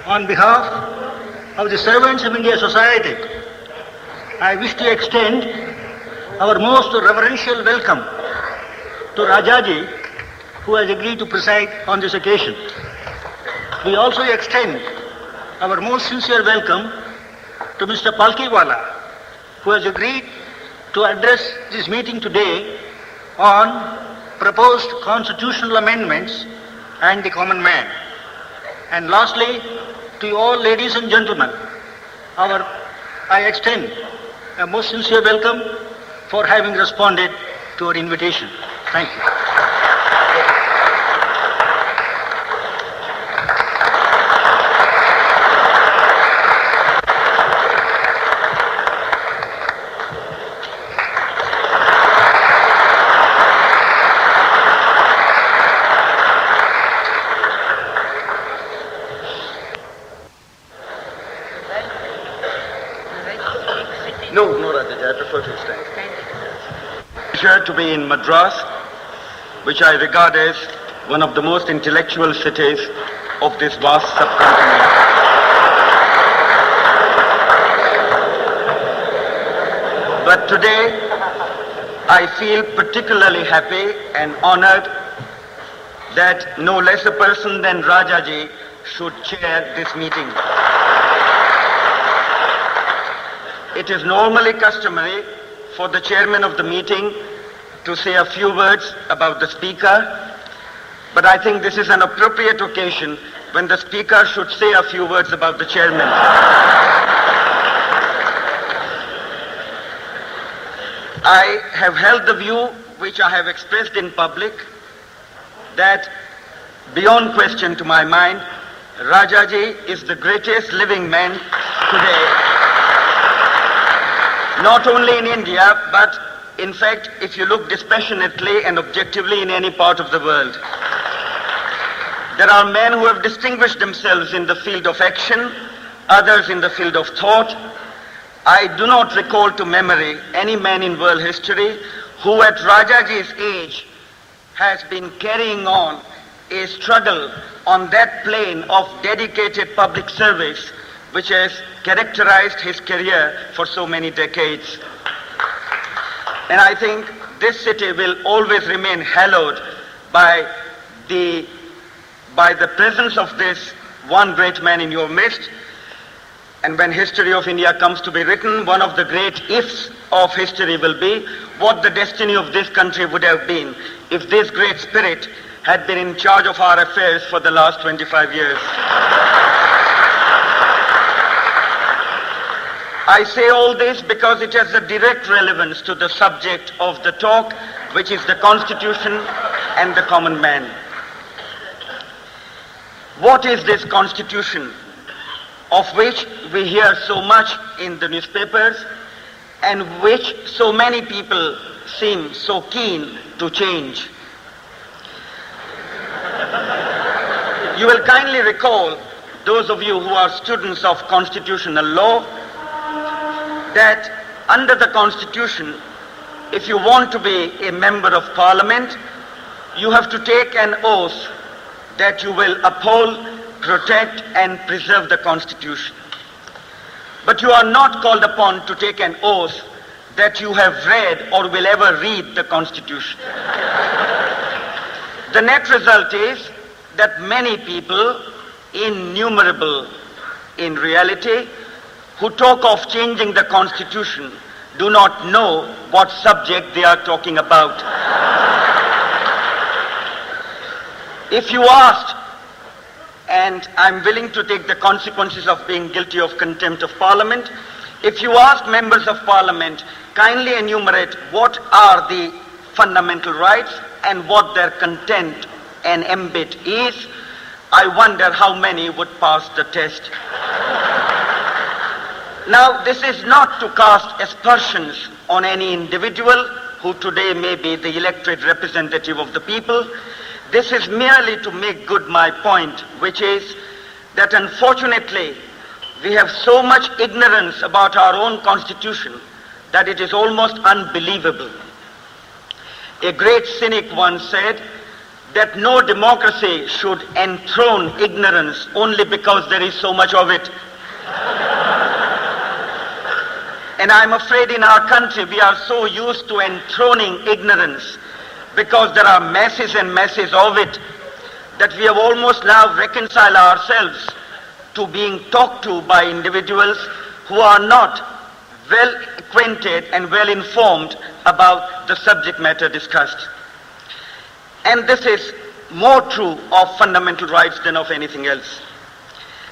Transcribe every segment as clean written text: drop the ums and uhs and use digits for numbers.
On behalf of the servants of India Society, I wish to extend our most reverential welcome to Rajaji, who has agreed to preside on this occasion. We also extend our most sincere welcome to Mr. Palkhivala, who has agreed to address this meeting today on proposed constitutional amendments and the common man. And lastly, to you all ladies and gentlemen, I extend a most sincere welcome for having responded to our invitation. Thank you. No, Rajaji, I prefer to stand. Pleasure to be in Madras, which I regard as one of the most intellectual cities of this vast subcontinent. But today, I feel particularly happy and honored that no less a person than Rajaji should chair this meeting. It is normally customary for the chairman of the meeting to say a few words about the speaker, but I think this is an appropriate occasion when the speaker should say a few words about the chairman. I have held the view, which I have expressed in public, that beyond question to my mind, Rajaji is the greatest living man today. Not only in India, but in fact, if you look dispassionately and objectively in any part of the world. There are men who have distinguished themselves in the field of action, others in the field of thought. I do not recall to memory any man in world history who at Rajaji's age has been carrying on a struggle on that plane of dedicated public service which has characterized his career for so many decades. And I think this city will always remain hallowed by the presence of this one great man in your midst. And when history of India comes to be written, one of the great ifs of history will be what the destiny of this country would have been if this great spirit had been in charge of our affairs for the last 25 years. I say all this because it has a direct relevance to the subject of the talk, which is the Constitution and the common man. What is this Constitution, of which we hear so much in the newspapers, and which so many people seem so keen to change? You will kindly recall, those of you who are students of constitutional law, that under the Constitution, if you want to be a member of Parliament, you have to take an oath that you will uphold, protect and preserve the Constitution. But you are not called upon to take an oath that you have read or will ever read the Constitution. The net result is that many people, innumerable in reality, who talk of changing the Constitution do not know what subject they are talking about. If you asked, and I'm willing to take the consequences of being guilty of contempt of Parliament, if you ask members of Parliament, kindly enumerate what are the fundamental rights and what their content and ambit is, I wonder how many would pass the test. Now, this is not to cast aspersions on any individual who today may be the elected representative of the people. This is merely to make good my point, which is that unfortunately we have so much ignorance about our own Constitution that it is almost unbelievable. A great cynic once said that no democracy should enthrone ignorance only because there is so much of it. And I'm afraid in our country we are so used to enthroning ignorance because there are masses and masses of it that we have almost now reconciled ourselves to being talked to by individuals who are not well acquainted and well informed about the subject matter discussed. And this is more true of fundamental rights than of anything else.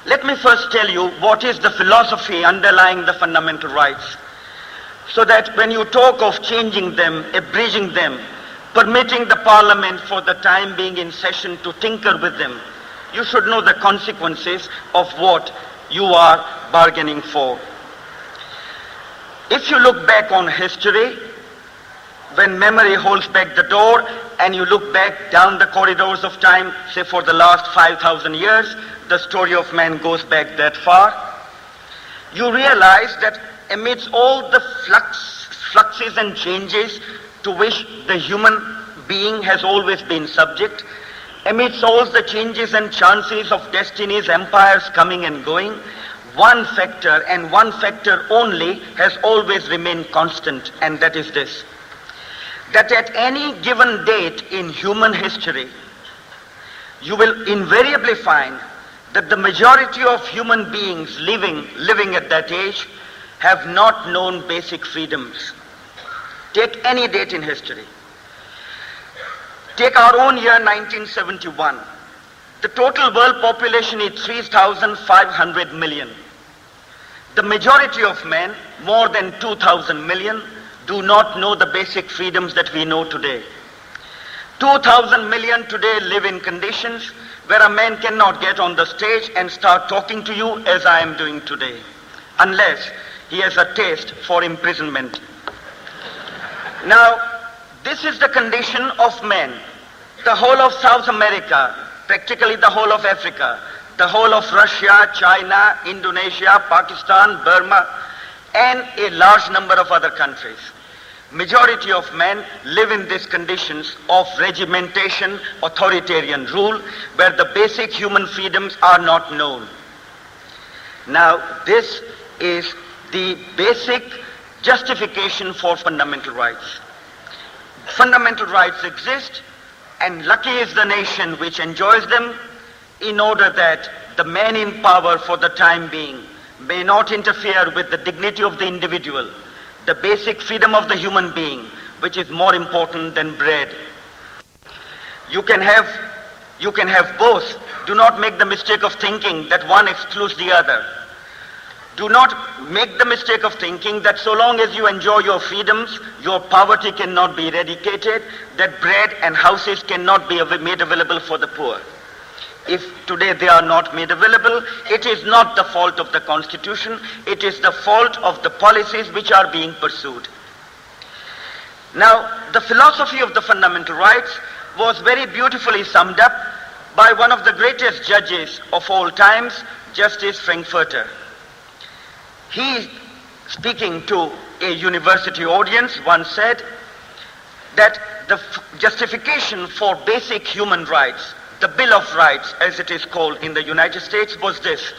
Let me first tell you what is the philosophy underlying the fundamental rights, so that when you talk of changing them, abridging them, permitting the parliament for the time being in session to tinker with them, you should know the consequences of what you are bargaining for. If you look back on history, when memory holds back the door and you look back down the corridors of time, say for the last 5,000 years, the story of man goes back that far, you realize that amidst all the fluxes and changes to which the human being has always been subject, amidst all the changes and chances of destinies, empires coming and going, one factor and one factor only has always remained constant, and that is this: that at any given date in human history, you will invariably find that the majority of human beings living at that age have not known basic freedoms. Take any date in history. Take our own year 1971. The total world population is 3,500 million. The majority of men, more than 2,000 million, do not know the basic freedoms that we know today. 2,000 million today live in conditions where a man cannot get on the stage and start talking to you as I am doing today, unless he has a taste for imprisonment. Now, this is the condition of men. The whole of South America, practically the whole of Africa, the whole of Russia, China, Indonesia, Pakistan, Burma, and a large number of other countries. Majority of men live in these conditions of regimentation, authoritarian rule, where the basic human freedoms are not known. Now, this is the basic justification for fundamental rights. Fundamental rights exist, and lucky is the nation which enjoys them, in order that the man in power for the time being may not interfere with the dignity of the individual, the basic freedom of the human being, which is more important than bread. You can have both. Do not make the mistake of thinking that one excludes the other. Do not make the mistake of thinking that so long as you enjoy your freedoms, your poverty cannot be eradicated, that bread and houses cannot be made available for the poor. If today they are not made available, it is not the fault of the Constitution, it is the fault of the policies which are being pursued. Now, the philosophy of the fundamental rights was very beautifully summed up by one of the greatest judges of all times, Justice Frankfurter. He, speaking to a university audience, once said that the justification for basic human rights, the Bill of Rights as it is called in the United States, was this.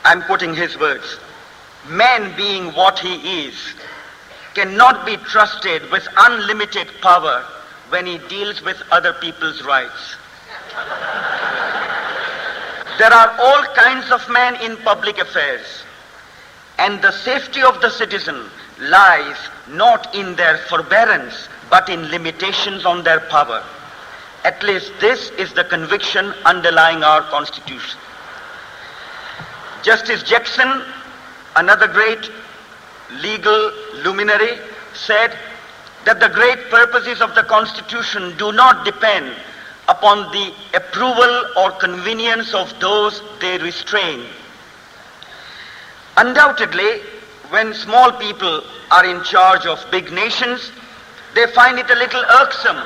I'm quoting his words: "Man, being what he is, cannot be trusted with unlimited power when he deals with other people's rights." There are all kinds of men in public affairs, and the safety of the citizen lies not in their forbearance, but in limitations on their power. At least this is the conviction underlying our Constitution. Justice Jackson, another great legal luminary, said that the great purposes of the Constitution do not depend upon the approval or convenience of those they restrain. Undoubtedly, when small people are in charge of big nations, they find it a little irksome.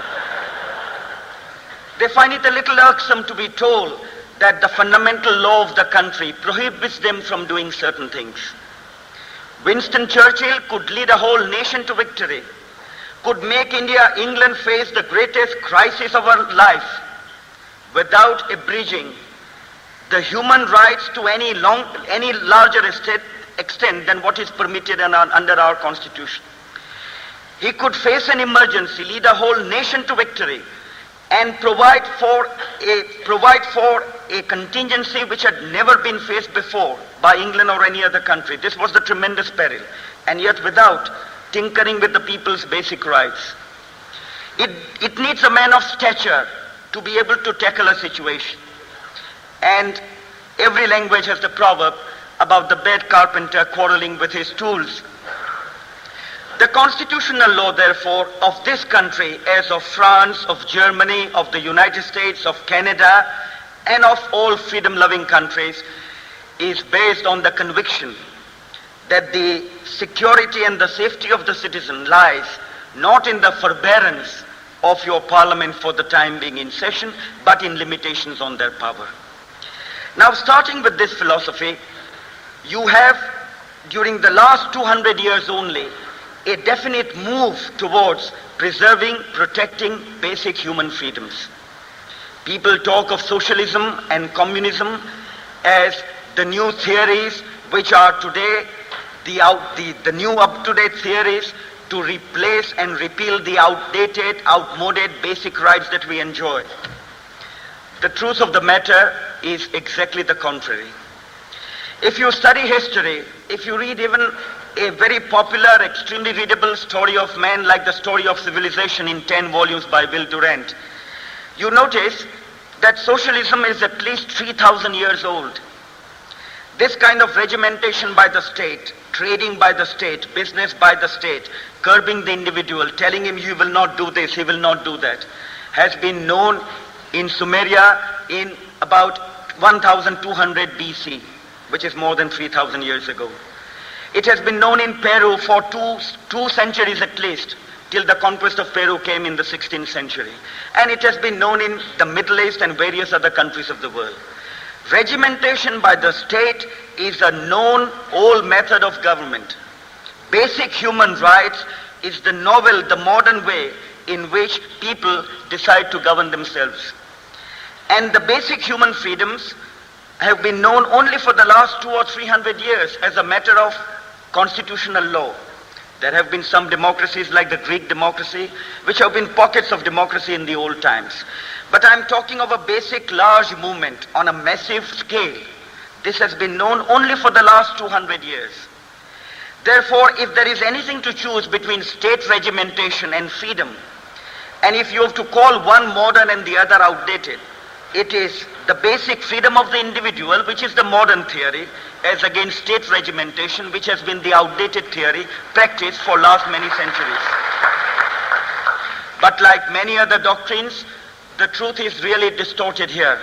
They find it a little irksome to be told that the fundamental law of the country prohibits them from doing certain things. Winston Churchill could lead a whole nation to victory, could make England face the greatest crisis of our life without abridging the human rights to any larger extent than what is permitted under our Constitution. He could face an emergency, lead a whole nation to victory, and provide for a contingency which had never been faced before by England or any other country. This was the tremendous peril, and yet without tinkering with the people's basic rights. It needs a man of stature to be able to tackle a situation. And every language has the proverb about the bad carpenter quarreling with his tools. The constitutional law, therefore, of this country, as of France, of Germany, of the United States, of Canada, and of all freedom-loving countries, is based on the conviction that the security and the safety of the citizen lies not in the forbearance of your parliament for the time being in session, but in limitations on their power. Now, starting with this philosophy, you have, during the last 200 years only, a definite move towards preserving, protecting basic human freedoms. People talk of socialism and communism as the new theories which are today the new up-to-date theories to replace and repeal the outdated, outmoded basic rights that we enjoy. The truth of the matter is exactly the contrary. If you study history, if you read even a very popular, extremely readable story of man like the Story of Civilization in 10 volumes by Will Durant, you notice that socialism is at least 3,000 years old. This kind of regimentation by the state, trading by the state, business by the state, curbing the individual, telling him you will not do this, he will not do that, has been known in Sumeria in about 1200 BC, which is more than 3,000 years ago. It has been known in Peru for two centuries at least, till the conquest of Peru came in the 16th century. And it has been known in the Middle East and various other countries of the world. Regimentation by the state is a known old method of government. Basic human rights is the novel, the modern way in which people decide to govern themselves. And the basic human freedoms have been known only for the last 200 or 300 years as a matter of constitutional law. There have been some democracies like the Greek democracy, which have been pockets of democracy in the old times. But I'm talking of a basic large movement on a massive scale. This has been known only for the last 200 years. Therefore, if there is anything to choose between state regimentation and freedom, and if you have to call one modern and the other outdated, it is the basic freedom of the individual, which is the modern theory, as against state regimentation, which has been the outdated theory practiced for last many centuries. But like many other doctrines, the truth is really distorted here.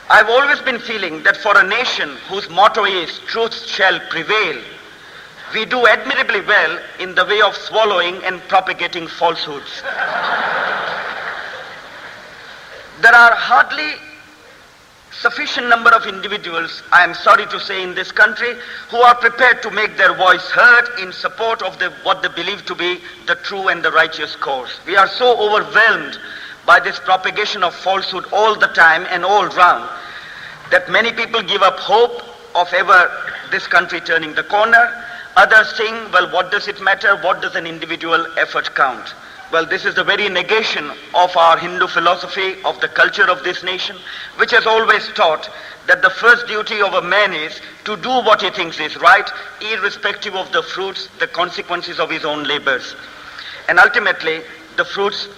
I've always been feeling that for a nation whose motto is truth shall prevail, we do admirably well in the way of swallowing and propagating falsehoods. There are hardly sufficient number of individuals, I am sorry to say, in this country who are prepared to make their voice heard in support of what they believe to be the true and the righteous course. We are so overwhelmed by this propagation of falsehood all the time and all round that many people give up hope of ever this country turning the corner. Others think, well, what does it matter? What does an individual effort count? Well, this is the very negation of our Hindu philosophy, of the culture of this nation, which has always taught that the first duty of a man is to do what he thinks is right, irrespective of the fruits, the consequences of his own labors. And ultimately, the fruits,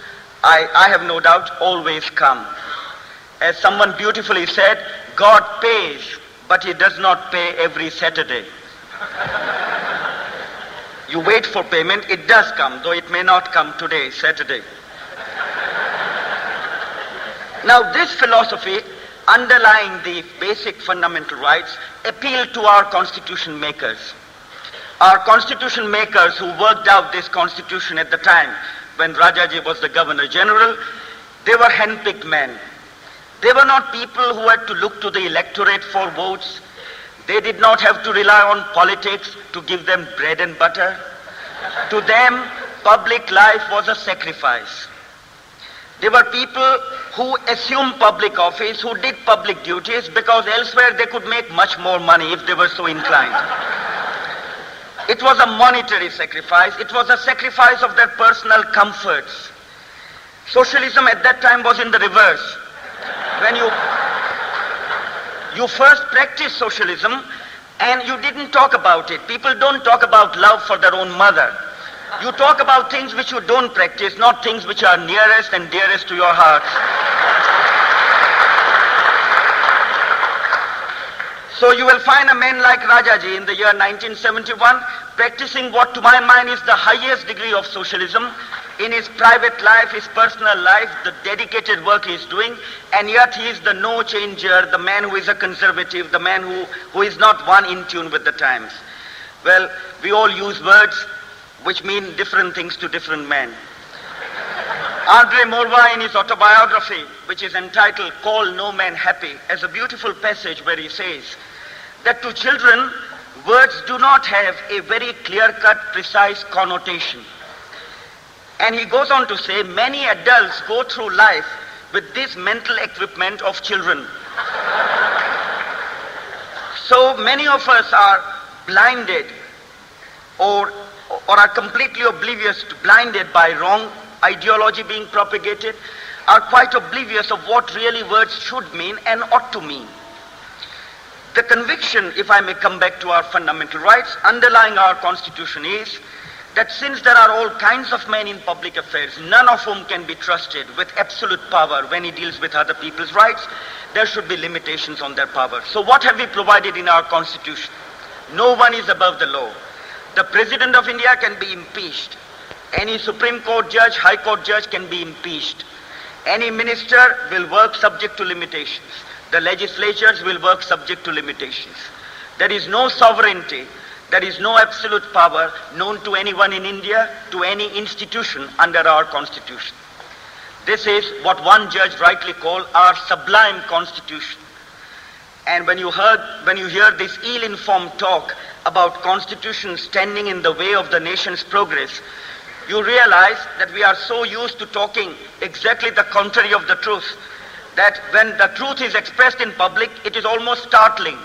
I have no doubt, always come. As someone beautifully said, God pays, but he does not pay every Saturday. You wait for payment, it does come, though it may not come today, Saturday. Now, this philosophy underlying the basic fundamental rights appealed to our constitution makers. Our constitution makers who worked out this constitution at the time when Rajaji was the Governor General, they were hand-picked men. They were not people who had to look to the electorate for votes. They did not have to rely on politics to give them bread and butter. To them, public life was a sacrifice. There were people who assumed public office, who did public duties because elsewhere they could make much more money if they were so inclined. It was a monetary sacrifice. It was a sacrifice of their personal comforts. Socialism at that time was in the reverse. When you first practiced socialism and you didn't talk about it. People don't talk about love for their own mother. You talk about things which you don't practice, not things which are nearest and dearest to your heart. So you will find a man like Rajaji in the year 1971 practicing what to my mind is the highest degree of socialism in his private life, his personal life, the dedicated work he is doing, and yet he is the no-changer, the man who is a conservative, the man who is not one in tune with the times. Well, we all use words which mean different things to different men. Andre Morva in his autobiography, which is entitled Call No Man Happy, has a beautiful passage where he says that to children, words do not have a very clear-cut, precise connotation. And he goes on to say, many adults go through life with this mental equipment of children. So many of us are blinded or are completely oblivious, blinded by wrong ideology being propagated, are quite oblivious of what really words should mean and ought to mean. The conviction, if I may come back to our fundamental rights, underlying our constitution is that since there are all kinds of men in public affairs, none of whom can be trusted with absolute power when he deals with other people's rights, there should be limitations on their power. So what have we provided in our constitution? No one is above the law. The President of India can be impeached. Any Supreme Court judge, High Court judge can be impeached. Any minister will work subject to limitations. The legislatures will work subject to limitations. There is no sovereignty, there is no absolute power known to anyone in India, to any institution under our constitution. This is what one judge rightly called our sublime constitution. And when you hear this ill-informed talk about constitution standing in the way of the nation's progress, you realize that we are so used to talking exactly the contrary of the truth, that when the truth is expressed in public, it is almost startling.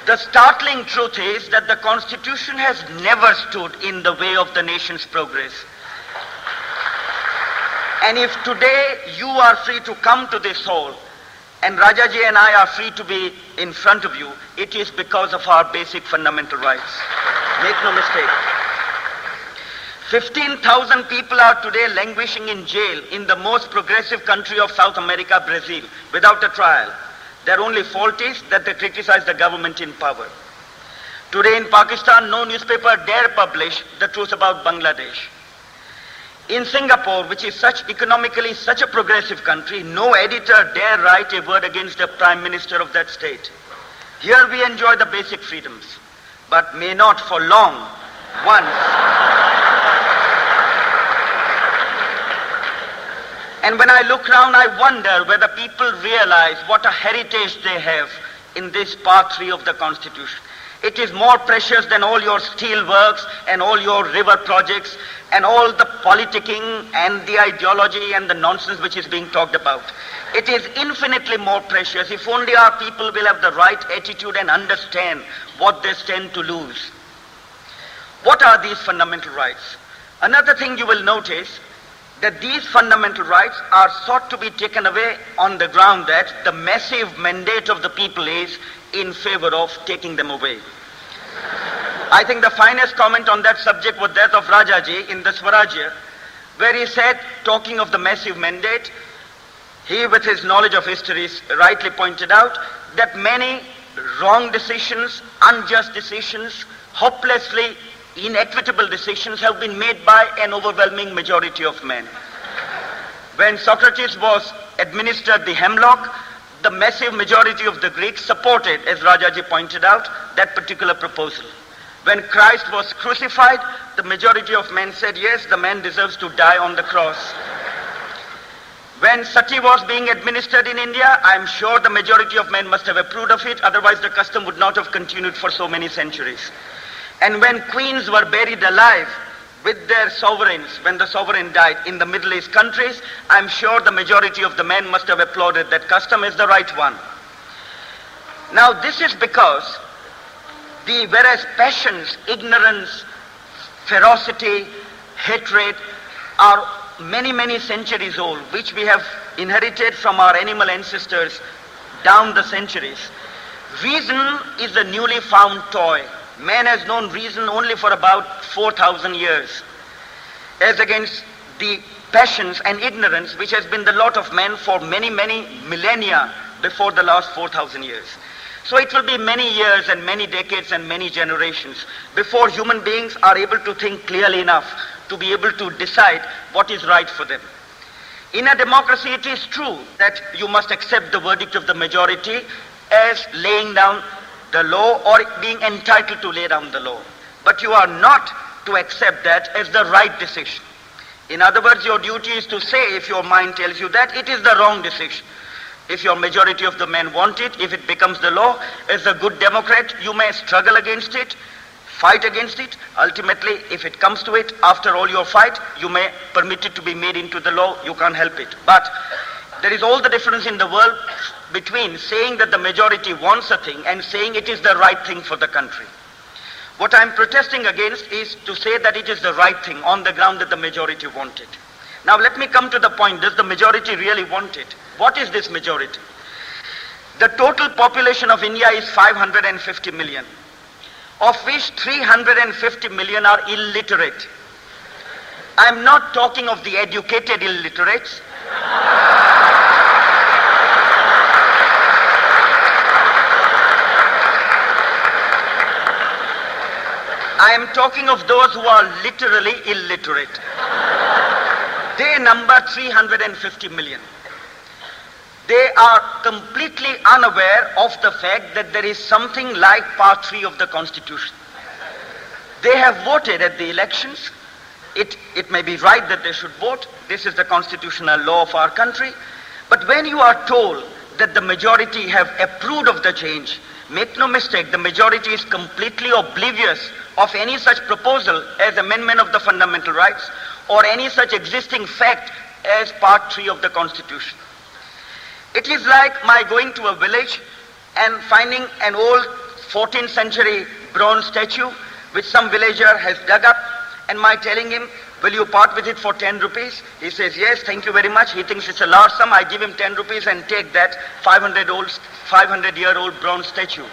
The startling truth is that the Constitution has never stood in the way of the nation's progress. And if today you are free to come to this hall, and Rajaji and I are free to be in front of you, it is because of our basic fundamental rights. Make no mistake. 15,000 people are today languishing in jail in the most progressive country of South America, Brazil, without a trial. Their only fault is that they criticize the government in power. Today in Pakistan, no newspaper dare publish the truth about Bangladesh. In Singapore, which is economically such a progressive country, no editor dare write a word against the Prime Minister of that state. Here we enjoy the basic freedoms, but may not for long once. And when I look round, I wonder whether people realize what a heritage they have in this part 3 of the Constitution. It is more precious than all your steel works and all your river projects and all the politicking and the ideology and the nonsense which is being talked about. It is infinitely more precious if only our people will have the right attitude and understand what they stand to lose. What are these fundamental rights? Another thing you will notice, that these fundamental rights are sought to be taken away on the ground that the massive mandate of the people is in favor of taking them away. I think the finest comment on that subject was that of Rajaji in the Swarajya, where he said, talking of the massive mandate, he with his knowledge of history rightly pointed out that many wrong decisions, unjust decisions, hopelessly inequitable decisions have been made by an overwhelming majority of men. When Socrates was administered the hemlock, the massive majority of the Greeks supported, as Rajaji pointed out, that particular proposal. When Christ was crucified, the majority of men said, yes, the man deserves to die on the cross. When sati was being administered in India, I'm sure the majority of men must have approved of it, otherwise the custom would not have continued for so many centuries. And when queens were buried alive, with their sovereigns when the sovereign died in the Middle East countries, I'm sure the majority of the men must have applauded that custom as the right one. Now this is because whereas passions, ignorance, ferocity, hatred are many, many centuries old, which we have inherited from our animal ancestors down the centuries. Reason is a newly found toy. Man has known reason only for about 4,000 years, as against the passions and ignorance which has been the lot of men for many, many millennia before the last 4,000 years. So it will be many years and many decades and many generations before human beings are able to think clearly enough to be able to decide what is right for them. In a democracy, it is true that you must accept the verdict of the majority as laying down the law or being entitled to lay down the law. But you are not to accept that as the right decision. In other words, your duty is to say, if your mind tells you that, it is the wrong decision. If your majority of the men want it, if it becomes the law, as a good Democrat, you may struggle against it, fight against it. Ultimately, if it comes to it, after all your fight, you may permit it to be made into the law. You can't help it. But there is all the difference in the world between saying that the majority wants a thing and saying it is the right thing for the country. What I'm protesting against is to say that it is the right thing on the ground that the majority want it. Now let me come to the point, does the majority really want it? What is this majority? The total population of India is 550 million, of which 350 million are illiterate. I'm not talking of the educated illiterates. I am talking of those who are literally illiterate. They number 350 million. They are completely unaware of the fact that there is something like Part 3 of the Constitution. They have voted at the elections. It may be right that they should vote. This is the constitutional law of our country. But when you are told that the majority have approved of the change, make no mistake, the majority is completely oblivious of any such proposal as amendment of the fundamental rights or any such existing fact as Part 3 of the Constitution. It is like my going to a village and finding an old 14th century bronze statue which some villager has dug up, and my telling him, will you part with it for 10 rupees? He says, yes, thank you very much. He thinks it's a large sum. I give him 10 rupees and take that 500-year-old bronze statue.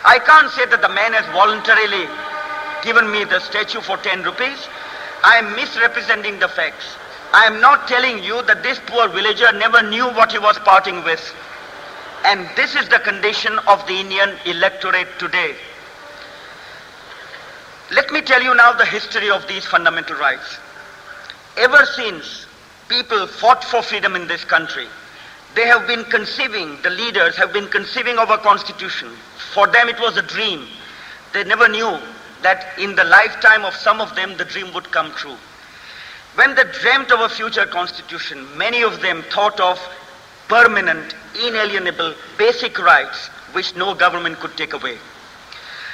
I can't say that the man has voluntarily given me the statue for 10 rupees. I am misrepresenting the facts. I am not telling you that this poor villager never knew what he was parting with. And this is the condition of the Indian electorate today. Let me tell you now the history of these fundamental rights. Ever since people fought for freedom in this country, they have been conceiving, the leaders have been conceiving of a constitution. For them it was a dream. They never knew that in the lifetime of some of them the dream would come true. When they dreamt of a future constitution, many of them thought of permanent, inalienable, basic rights which no government could take away.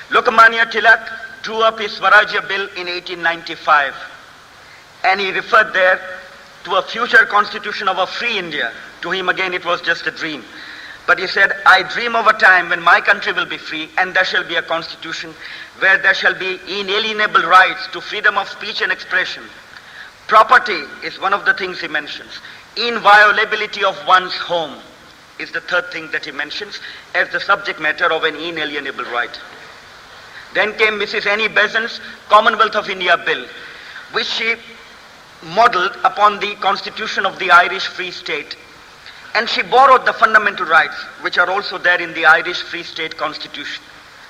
Lokmanya Tilak drew up his Swarajya Bill in 1895, and he referred there to a future constitution of a free India. To him again it was just a dream. But he said, I dream of a time when my country will be free and there shall be a constitution where there shall be inalienable rights to freedom of speech and expression. Property is one of the things he mentions. Inviolability of one's home is the third thing that he mentions as the subject matter of an inalienable right. Then came Mrs. Annie Besant's Commonwealth of India Bill, which she modeled upon the constitution of the Irish Free State. And she borrowed the fundamental rights, which are also there in the Irish Free State Constitution.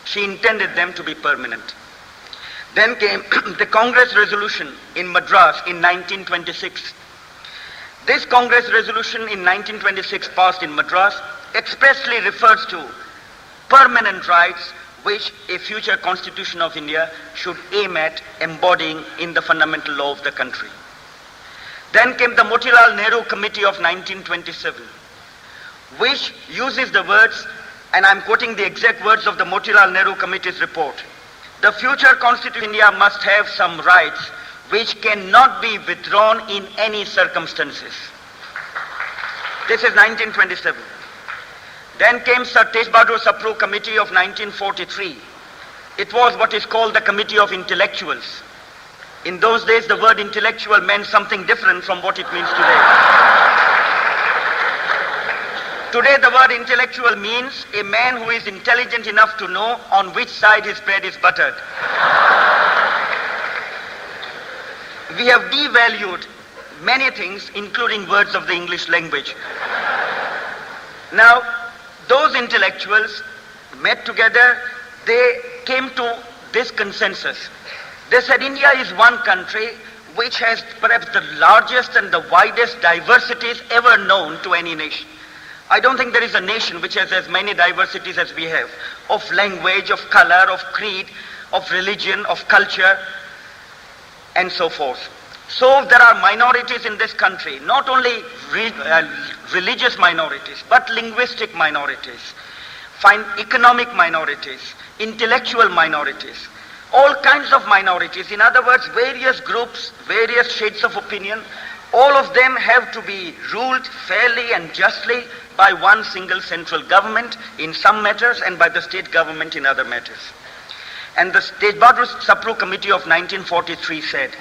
She intended them to be permanent. Then came the Congress resolution in Madras in 1926. This Congress resolution in 1926 passed in Madras expressly refers to permanent rights which a future constitution of India should aim at embodying in the fundamental law of the country. Then came the Motilal Nehru Committee of 1927, which uses the words, and I'm quoting the exact words of the Motilal Nehru Committee's report, the future constitution of India must have some rights which cannot be withdrawn in any circumstances. This is 1927. Then came Sir Tej Bahadur Sapru Committee of 1943. It was what is called the Committee of Intellectuals. In those days, the word intellectual meant something different from what it means today. Today, the word intellectual means a man who is intelligent enough to know on which side his bread is buttered. We have devalued many things, including words of the English language. Now, those intellectuals met together, they came to this consensus. They said India is one country which has perhaps the largest and the widest diversities ever known to any nation. I don't think there is a nation which has as many diversities as we have, of language, of color, of creed, of religion, of culture, and so forth. So there are minorities in this country, not only religious minorities, but linguistic minorities, economic minorities, intellectual minorities, all kinds of minorities. In other words, various groups, various shades of opinion, all of them have to be ruled fairly and justly by one single central government in some matters and by the state government in other matters. And the Tej Bahadur Sapru Committee of 1943 said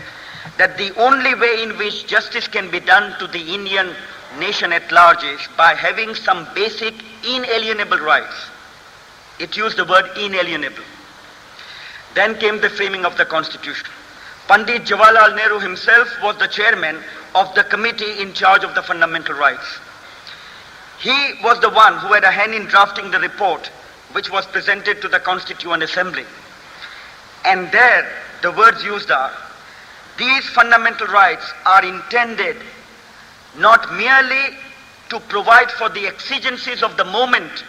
that the only way in which justice can be done to the Indian nation at large is by having some basic inalienable rights. It used the word inalienable. Then came the framing of the Constitution. Pandit Jawaharlal Nehru himself was the chairman of the committee in charge of the fundamental rights. He was the one who had a hand in drafting the report which was presented to the Constituent Assembly. And there the words used are, these fundamental rights are intended not merely to provide for the exigencies of the moment,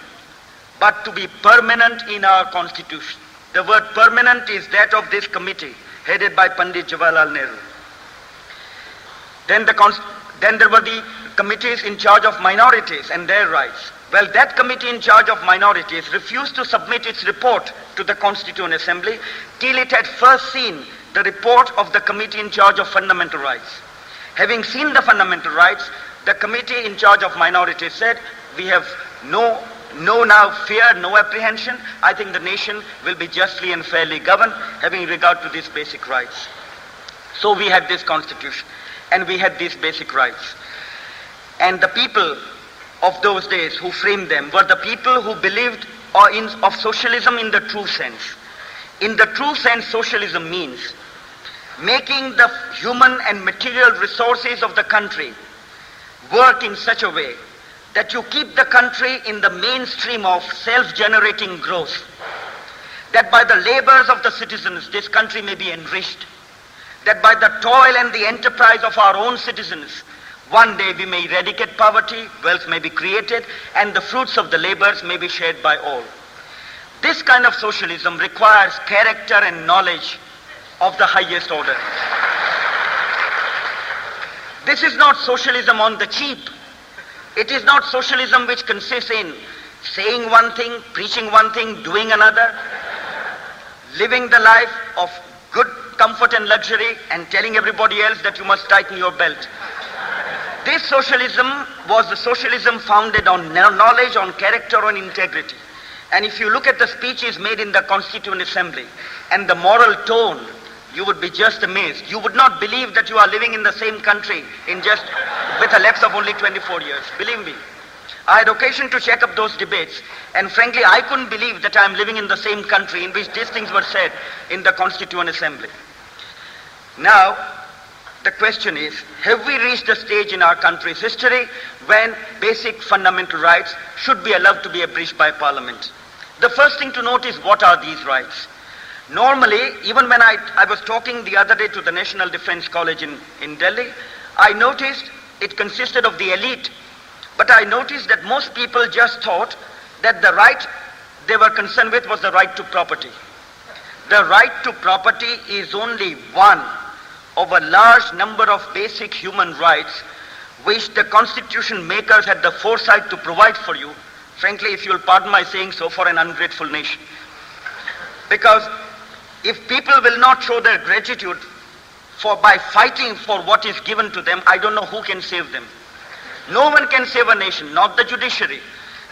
but to be permanent in our Constitution. The word permanent is that of this committee, headed by Pandit Jawaharlal Nehru. Then there were the committees in charge of minorities and their rights. Well, that committee in charge of minorities refused to submit its report to the Constituent Assembly till it had first seen the report of the committee in charge of fundamental rights. Having seen the fundamental rights, the committee in charge of minorities said, we have no now fear, no apprehension. I think the nation will be justly and fairly governed, having regard to these basic rights. So we had this constitution, and we had these basic rights. And the people of those days who framed them were the people who believed of socialism in the true sense. In the true sense, socialism means making the human and material resources of the country work in such a way that you keep the country in the mainstream of self-generating growth, that by the labors of the citizens this country may be enriched, that by the toil and the enterprise of our own citizens one day we may eradicate poverty, wealth may be created, and the fruits of the labors may be shared by all. This kind of socialism requires character and knowledge of the highest order. This is not socialism on the cheap. It is not socialism which consists in saying one thing, preaching one thing, doing another, living the life of good comfort and luxury and telling everybody else that you must tighten your belt. This socialism was the socialism founded on knowledge, on character, on integrity. And if you look at the speeches made in the Constituent Assembly and the moral tone, you would be just amazed. You would not believe that you are living in the same country with a lapse of only 24 years. Believe me. I had occasion to check up those debates, and frankly, I couldn't believe that I am living in the same country in which these things were said in the Constituent Assembly. Now, the question is, have we reached a stage in our country's history when basic fundamental rights should be allowed to be abridged by Parliament? The first thing to note is, what are these rights? Normally, even when I was talking the other day to the National Defence College in Delhi, I noticed it consisted of the elite. But I noticed that most people just thought that the right they were concerned with was the right to property. The right to property is only one of a large number of basic human rights which the constitution makers had the foresight to provide for you, frankly, if you'll pardon my saying so, for an ungrateful nation. Because if people will not show their gratitude by fighting for what is given to them, I don't know who can save them. No one can save a nation, not the judiciary.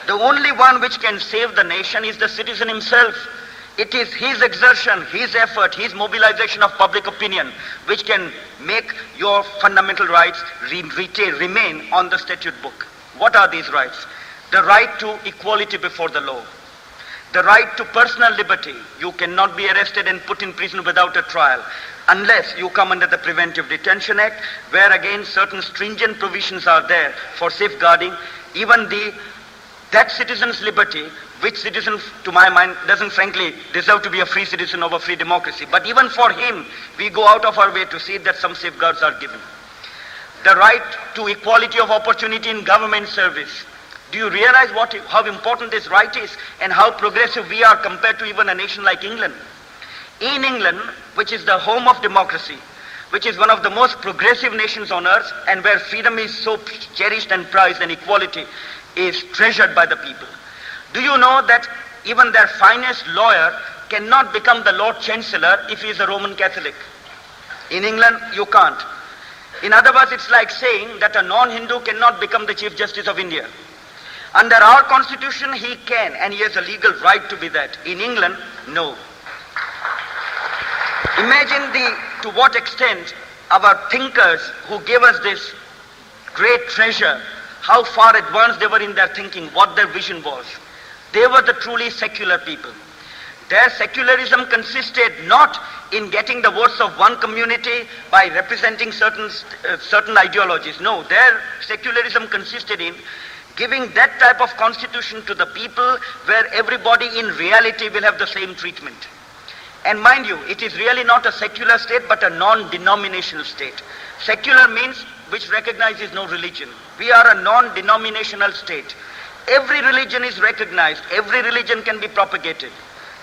The only one which can save the nation is the citizen himself. It is his exertion, his effort, his mobilization of public opinion which can make your fundamental rights remain on the statute book. What are these rights? The right to equality before the law. The right to personal liberty. You cannot be arrested and put in prison without a trial unless you come under the Preventive Detention Act, where again certain stringent provisions are there for safeguarding even that citizen's liberty, which citizen, to my mind, doesn't frankly deserve to be a free citizen of a free democracy. But even for him, we go out of our way to see that some safeguards are given. The right to equality of opportunity in government service. Do you realize how important this right is and how progressive we are compared to even a nation like England? In England, which is the home of democracy, which is one of the most progressive nations on earth, and where freedom is so cherished and prized and equality is treasured by the people. Do you know that even their finest lawyer cannot become the Lord Chancellor if he is a Roman Catholic? In England, you can't. In other words, it's like saying that a non-Hindu cannot become the Chief Justice of India. Under our constitution, he can, and he has a legal right to be that. In England, no. Imagine to what extent our thinkers who gave us this great treasure, how far advanced they were in their thinking, what their vision was. They were the truly secular people. Their secularism consisted not in getting the votes of one community by representing certain ideologies. No, their secularism consisted in giving that type of constitution to the people where everybody in reality will have the same treatment. And mind you, it is really not a secular state but a non-denominational state. Secular means which recognizes no religion. We are a non-denominational state. Every religion is recognized. Every religion can be propagated.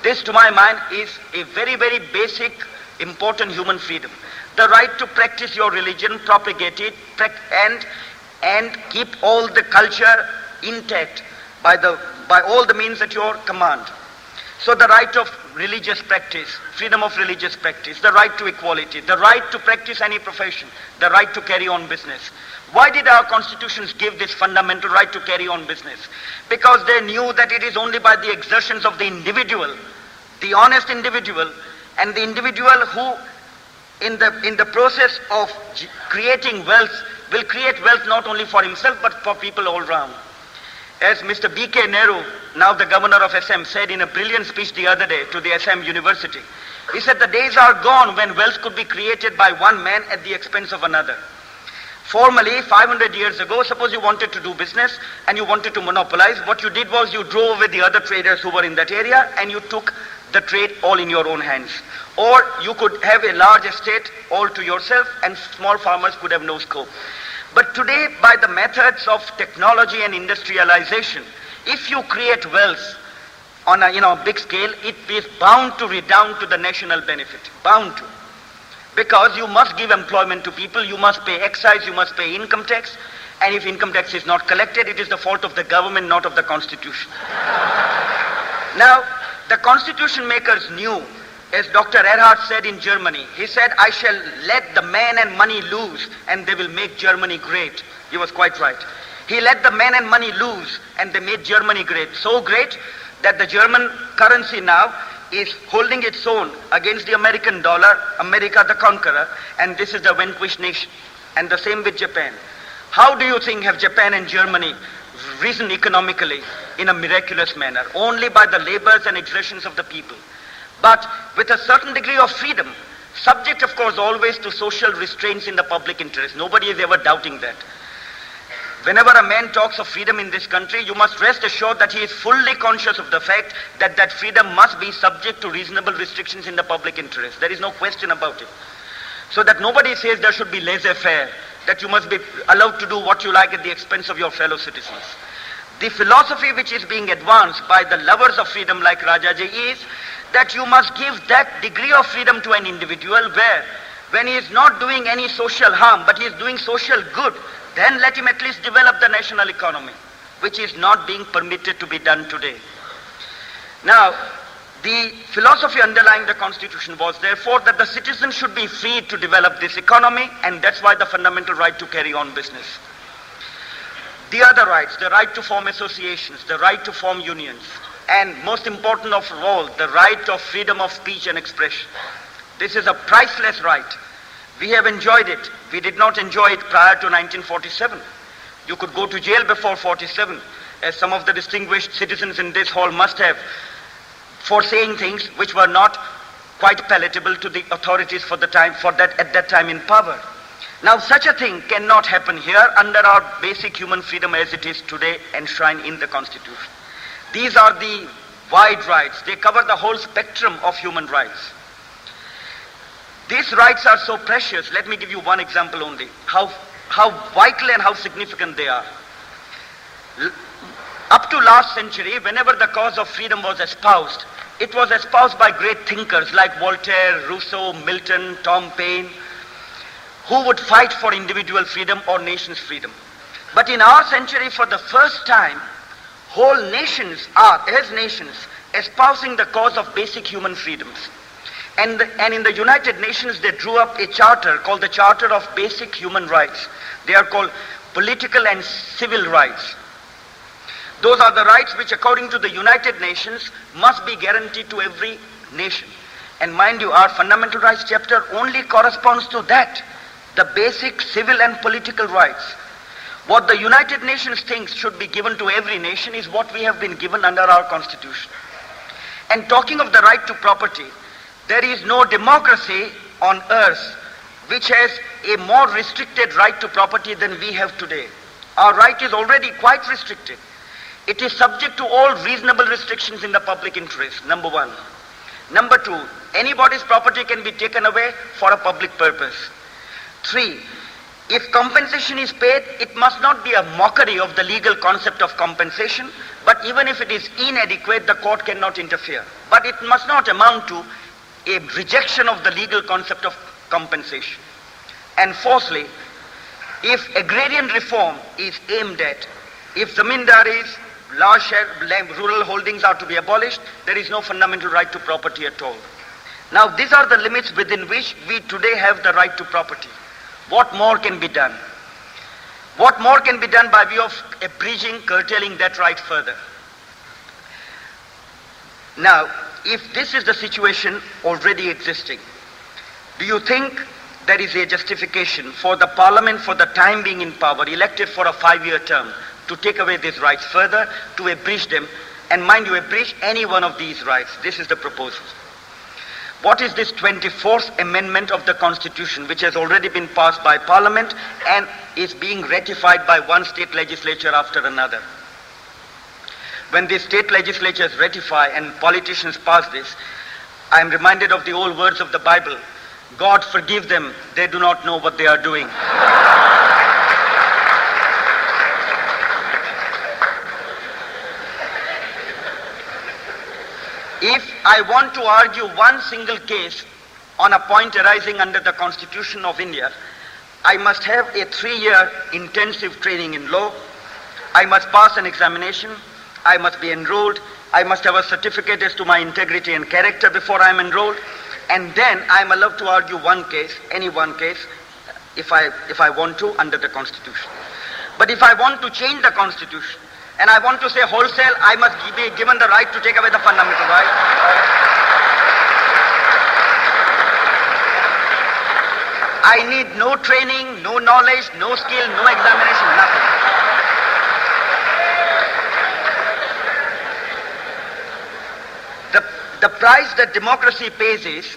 This, to my mind, is a very, very basic, important human freedom. The right to practice your religion, propagate it, and keep all the culture intact by all the means at your command. So the right of religious practice, freedom of religious practice, the right to equality, the right to practice any profession, the right to carry on business. Why did our constitutions give this fundamental right to carry on business? Because they knew that it is only by the exertions of the individual, the honest individual, and the individual who in the process of creating wealth will create wealth not only for himself but for people all round. As Mr. B.K. Nehru, now the governor of Assam, said in a brilliant speech the other day to the Assam University, he said the days are gone when wealth could be created by one man at the expense of another. Formerly, 500 years ago, suppose you wanted to do business and you wanted to monopolize, what you did was you drove away the other traders who were in that area and you took the trade all in your own hands. Or you could have a large estate all to yourself and small farmers could have no scope. But today, by the methods of technology and industrialization, if you create wealth on a big scale, it is bound to redound to the national benefit. Bound to. Because you must give employment to people, you must pay excise, you must pay income tax, and if income tax is not collected, it is the fault of the government, not of the constitution. Now, the constitution makers knew, as Dr. Erhard said in Germany, he said, I shall let the man and money loose and they will make Germany great. He was quite right. He let the man and money loose and they made Germany great. So great that the German currency now is holding its own against the American dollar, America the conqueror, and this is the vanquished nation. And the same with Japan. How do you think have Japan and Germany risen economically in a miraculous manner? Only by the labors and exertions of the people. But with a certain degree of freedom, subject of course always to social restraints in the public interest. Nobody is ever doubting that. Whenever a man talks of freedom in this country, you must rest assured that he is fully conscious of the fact that that freedom must be subject to reasonable restrictions in the public interest. There is no question about it. So that nobody says there should be laissez-faire, that you must be allowed to do what you like at the expense of your fellow citizens. The philosophy which is being advanced by the lovers of freedom like Rajaji is that you must give that degree of freedom to an individual where, when he is not doing any social harm, but he is doing social good, then let him at least develop the national economy, which is not being permitted to be done today. Now, The philosophy underlying the Constitution was therefore that the citizens should be free to develop this economy, and that's why the fundamental right to carry on business. The other rights, the right to form associations, the right to form unions, and most important of all, the right of freedom of speech and expression. This is a priceless right. We have enjoyed it. We did not enjoy it prior to 1947. You could go to jail before 47, as some of the distinguished citizens in this hall must have, for saying things which were not quite palatable to the authorities at that time in power. Now such a thing cannot happen here under our basic human freedom as it is today enshrined in the Constitution. These are the wide rights. They cover the whole spectrum of human rights. These rights are so precious. Let me give you one example only, how vital and how significant they are. Up to last century, whenever the cause of freedom was espoused, it was espoused by great thinkers like Voltaire, Rousseau, Milton, Tom Paine, who would fight for individual freedom or nation's freedom. But in our century, for the first time, whole nations are, as nations, espousing the cause of basic human freedoms. And in the United Nations, they drew up a charter called the Charter of Basic Human Rights. They are called political and civil rights. Those are the rights which, according to the United Nations, must be guaranteed to every nation. And mind you, our fundamental rights chapter only corresponds to that, the basic civil and political rights. What the United Nations thinks should be given to every nation is what we have been given under our Constitution. And talking of the right to property, there is no democracy on earth which has a more restricted right to property than we have today. Our right is already quite restricted. It is subject to all reasonable restrictions in the public interest, number one. Number two, anybody's property can be taken away for a public purpose. Three, if compensation is paid, it must not be a mockery of the legal concept of compensation, but even if it is inadequate, the court cannot interfere. But it must not amount to a rejection of the legal concept of compensation. And fourthly, if agrarian reform is aimed at, if zamindaris, large rural holdings are to be abolished, there is no fundamental right to property at all. Now these are the limits within which we today have the right to property. What more can be done? What more can be done by way of abridging, curtailing that right further? Now, if this is the situation already existing, do you think there is a justification for the parliament, for the time being in power, elected for a 5-year term, to take away these rights further, to abridge them, and mind you, abridge any one of these rights? This is the proposal. What is this 24th amendment of the Constitution, which has already been passed by Parliament and is being ratified by one state legislature after another? When the state legislatures ratify and politicians pass this, I am reminded of the old words of the Bible, God forgive them, they do not know what they are doing. If I want to argue one single case on a point arising under the Constitution of India, I must have a 3-year intensive training in law, I must pass an examination, I must be enrolled, I must have a certificate as to my integrity and character before I am enrolled, and then I am allowed to argue one case, any one case, if I want to, under the Constitution. But if I want to change the Constitution, and I want to say wholesale, I must be given the right to take away the fundamental right. I need no training, no knowledge, no skill, no examination, nothing. The price that democracy pays is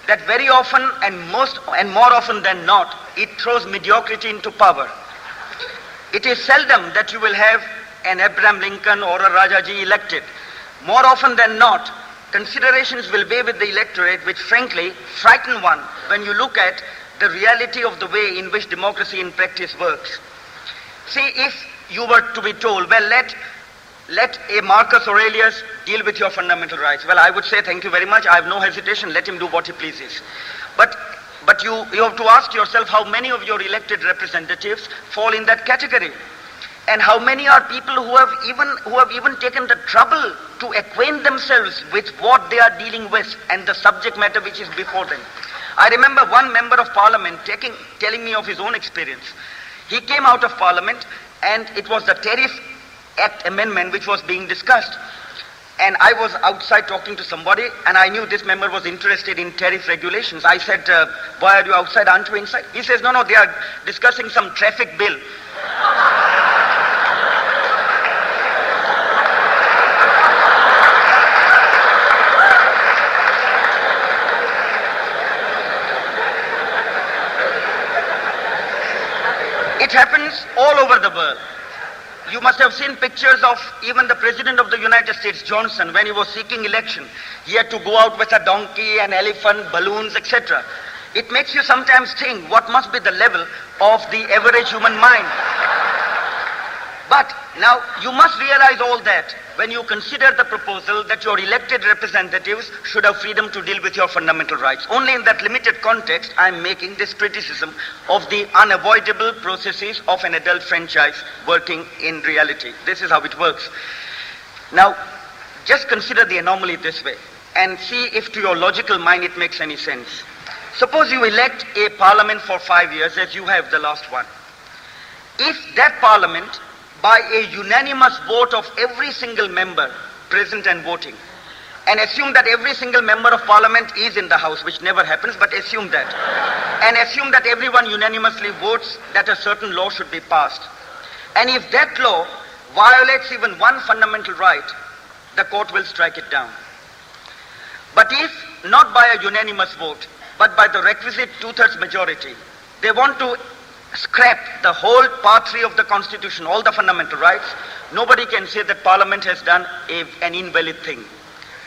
that very often and more often than not, it throws mediocrity into power. It is seldom that you will have an Abraham Lincoln or a Rajaji elected. More often than not, considerations will weigh with the electorate which frankly frighten one when you look at the reality of the way in which democracy in practice works. See, if you were to be told, well, let a Marcus Aurelius deal with your fundamental rights. Well, I would say, thank you very much, I have no hesitation, let him do what he pleases. But you have to ask yourself how many of your elected representatives fall in that category. And how many are people who have even taken the trouble to acquaint themselves with what they are dealing with and the subject matter which is before them. I remember one member of parliament telling me of his own experience. He came out of parliament and it was the Tariff Act amendment which was being discussed. And I was outside talking to somebody and I knew this member was interested in tariff regulations. I said, why are you outside? Aren't you inside? He says, no, they are discussing some traffic bill. It happens all over the world. You must have seen pictures of even the President of the United States, Johnson, when he was seeking election. He had to go out with a donkey, an elephant, balloons, etc. It makes you sometimes think what must be the level of the average human mind. But now you must realize all that when you consider the proposal that your elected representatives should have freedom to deal with your fundamental rights. Only in that limited context I am making this criticism of the unavoidable processes of an adult franchise working in reality. This is how it works. Now, just consider the anomaly this way and see if to your logical mind it makes any sense. Suppose you elect a parliament for 5 years as you have the last one. If that parliament, by a unanimous vote of every single member present and voting, and assume that every single member of parliament is in the house, which never happens, but assume that, and assume that everyone unanimously votes that a certain law should be passed. And if that law violates even one fundamental right, the court will strike it down. But if not by a unanimous vote, but by the requisite 2/3 majority, they want to scrap the whole part 3 of the Constitution, all the fundamental rights, nobody can say that Parliament has done an invalid thing.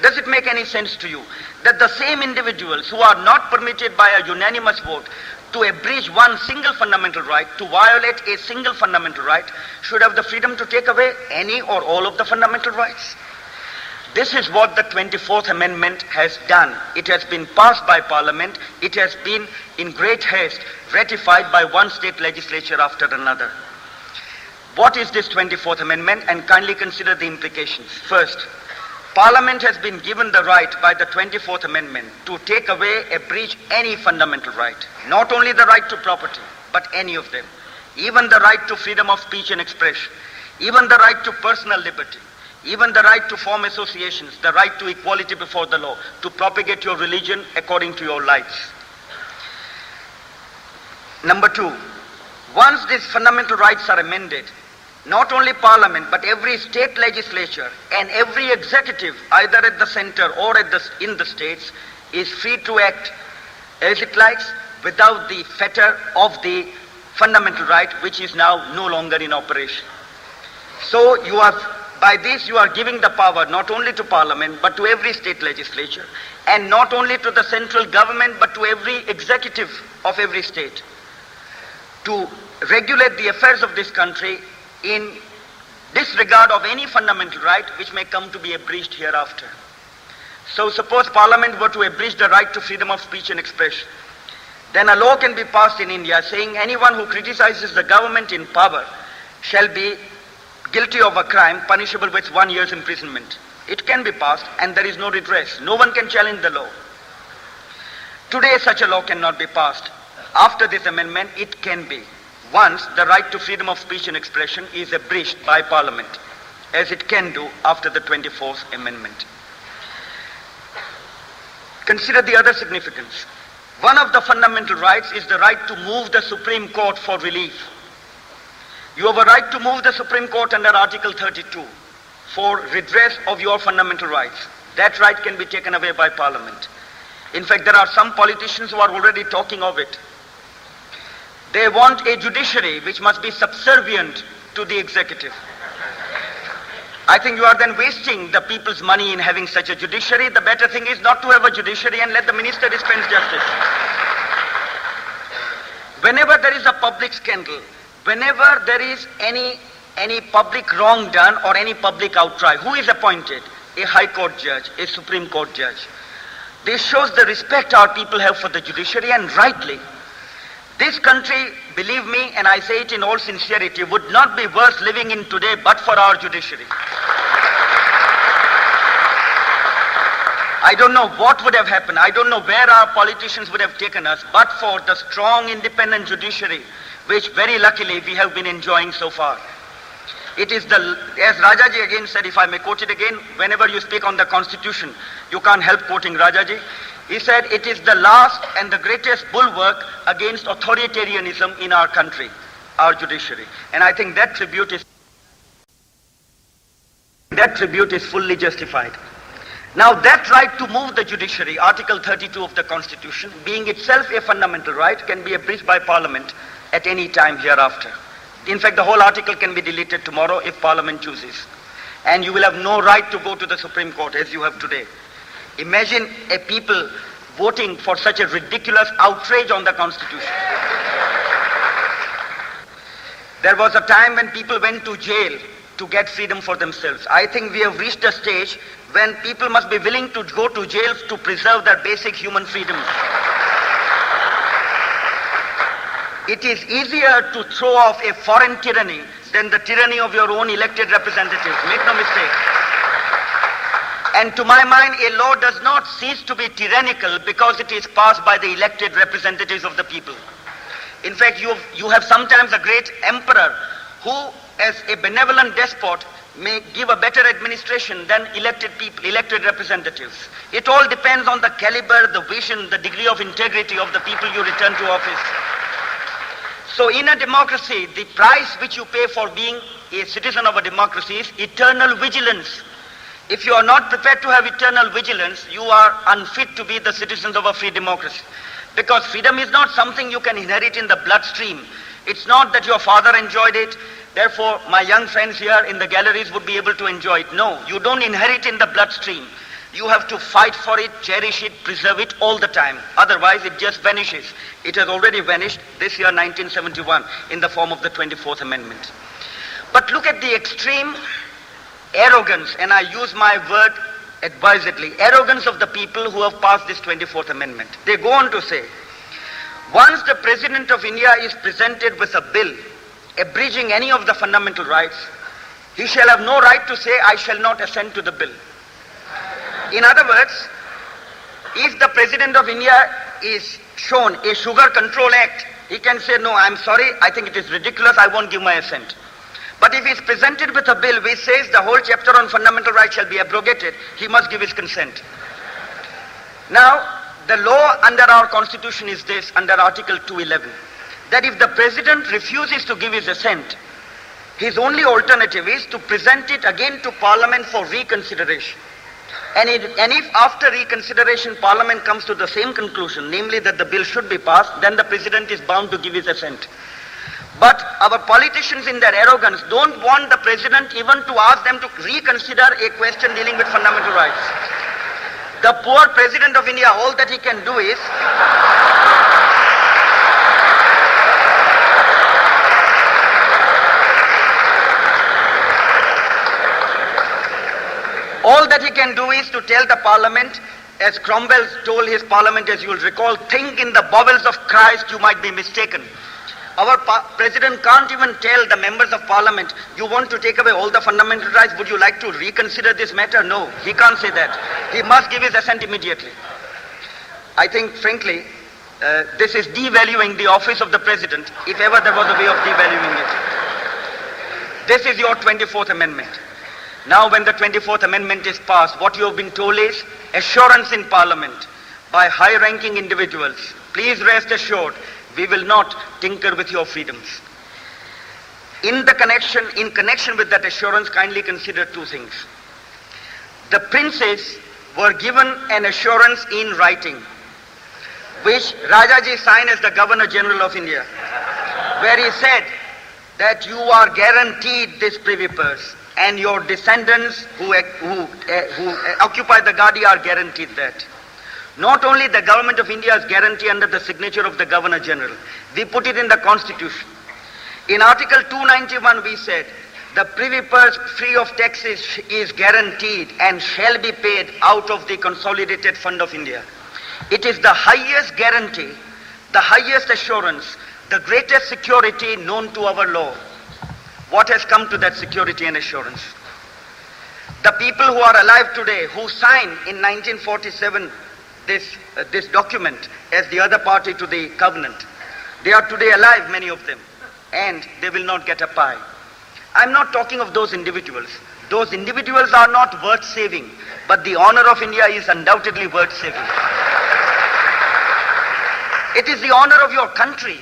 Does it make any sense to you that the same individuals who are not permitted by a unanimous vote to abridge one single fundamental right, to violate a single fundamental right, should have the freedom to take away any or all of the fundamental rights? This is what the 24th Amendment has done. It has been passed by Parliament. It has been in great haste ratified by one state legislature after another. What is this 24th Amendment? And kindly consider the implications. First, Parliament has been given the right by the 24th Amendment to take away, abridge any fundamental right. Not only the right to property, but any of them. Even the right to freedom of speech and expression. Even the right to personal liberty. Even the right to form associations, the right to equality before the law, to propagate your religion according to your lights. Number 2, once these fundamental rights are amended, not only Parliament, but every state legislature and every executive, either at the center or in the states, is free to act as it likes without the fetter of the fundamental right, which is now no longer in operation. So by this you are giving the power not only to Parliament but to every state legislature, and not only to the central government but to every executive of every state, to regulate the affairs of this country in disregard of any fundamental right which may come to be abridged hereafter. So suppose Parliament were to abridge the right to freedom of speech and expression, then a law can be passed in India saying anyone who criticizes the government in power shall be guilty of a crime punishable with 1 year's imprisonment. It can be passed and there is no redress. No one can challenge the law. Today such a law cannot be passed. After this amendment it can be, once the right to freedom of speech and expression is abridged by Parliament, as it can do after the 24th Amendment. Consider the other significance. One of the fundamental rights is the right to move the Supreme Court for relief. You have a right to move the Supreme Court under Article 32 for redress of your fundamental rights. That right can be taken away by Parliament. In fact, there are some politicians who are already talking of it. They want a judiciary which must be subservient to the executive. I think you are then wasting the people's money in having such a judiciary. The better thing is not to have a judiciary and let the minister dispense justice. Whenever there is a public scandal, whenever there is any public wrong done or any public outcry, who is appointed? A High Court judge, a Supreme Court judge. This shows the respect our people have for the judiciary, and rightly. This country, believe me, and I say it in all sincerity, would not be worth living in today but for our judiciary. I don't know what would have happened. I don't know where our politicians would have taken us, but for the strong, independent judiciary, which very luckily we have been enjoying so far. It is as Rajaji again said, if I may quote it again, whenever you speak on the Constitution, you can't help quoting Rajaji. He said, it is the last and the greatest bulwark against authoritarianism in our country, our judiciary. And I think that tribute is fully justified. Now that right to move the judiciary, Article 32 of the Constitution, being itself a fundamental right, can be abridged by Parliament at any time hereafter. In fact, the whole article can be deleted tomorrow if Parliament chooses. And you will have no right to go to the Supreme Court as you have today. Imagine a people voting for such a ridiculous outrage on the Constitution. There was a time when people went to jail to get freedom for themselves. I think we have reached a stage when people must be willing to go to jail to preserve their basic human freedoms. It is easier to throw off a foreign tyranny than the tyranny of your own elected representatives. Make no mistake. And to my mind, a law does not cease to be tyrannical because it is passed by the elected representatives of the people. In fact, you have sometimes a great emperor who, as a benevolent despot, may give a better administration than elected people, elected representatives. It all depends on the caliber, the vision, the degree of integrity of the people you return to office. So in a democracy, the price which you pay for being a citizen of a democracy is eternal vigilance. If you are not prepared to have eternal vigilance, you are unfit to be the citizens of a free democracy. Because freedom is not something you can inherit in the bloodstream. It's not that your father enjoyed it, therefore my young friends here in the galleries would be able to enjoy it. No, you don't inherit in the bloodstream. You have to fight for it, cherish it, preserve it all the time. Otherwise it just vanishes. It has already vanished this year 1971 in the form of the 24th Amendment. But look at the extreme arrogance, and I use my word advisedly, arrogance of the people who have passed this 24th Amendment. They go on to say, once the President of India is presented with a bill abridging any of the fundamental rights, he shall have no right to say, I shall not assent to the bill. In other words, if the President of India is shown a Sugar Control Act, he can say, no, I'm sorry, I think it is ridiculous, I won't give my assent. But if he is presented with a bill which says the whole chapter on fundamental rights shall be abrogated, he must give his consent. Now, the law under our Constitution is this, under Article 211, that if the President refuses to give his assent, his only alternative is to present it again to Parliament for reconsideration. And if after reconsideration Parliament comes to the same conclusion, namely that the bill should be passed, then the President is bound to give his assent. But our politicians in their arrogance don't want the President even to ask them to reconsider a question dealing with fundamental rights. The poor President of India, all that he can do is to tell the Parliament, as Cromwell told his Parliament, as you will recall, think in the bowels of Christ, you might be mistaken. Our President can't even tell the members of Parliament, you want to take away all the fundamental rights, would you like to reconsider this matter? No, he can't say that. He must give his assent immediately. I think, frankly, this is devaluing the office of the President, if ever there was a way of devaluing it. This is your 24th Amendment. Now when the 24th Amendment is passed, what you have been told is assurance in Parliament by high-ranking individuals. Please rest assured, we will not tinker with your freedoms. In connection with that assurance, kindly consider two things. The princes were given an assurance in writing, which Rajaji signed as the Governor General of India, where he said that you are guaranteed this privy purse, and your descendants who occupy the Gadi are guaranteed that. Not only the Government of India's guarantee under the signature of the Governor General, we put it in the Constitution. In Article 291 we said, the privy purse free of taxes is guaranteed and shall be paid out of the Consolidated Fund of India. It is the highest guarantee, the highest assurance the greatest security known to our law. What has come to that security and assurance? The people who are alive today, who signed in 1947 this document as the other party to the covenant, they are today alive, many of them, and they will not get a pie. I'm not talking of those individuals. Those individuals are not worth saving, but the honor of India is undoubtedly worth saving. It is the honor of your country.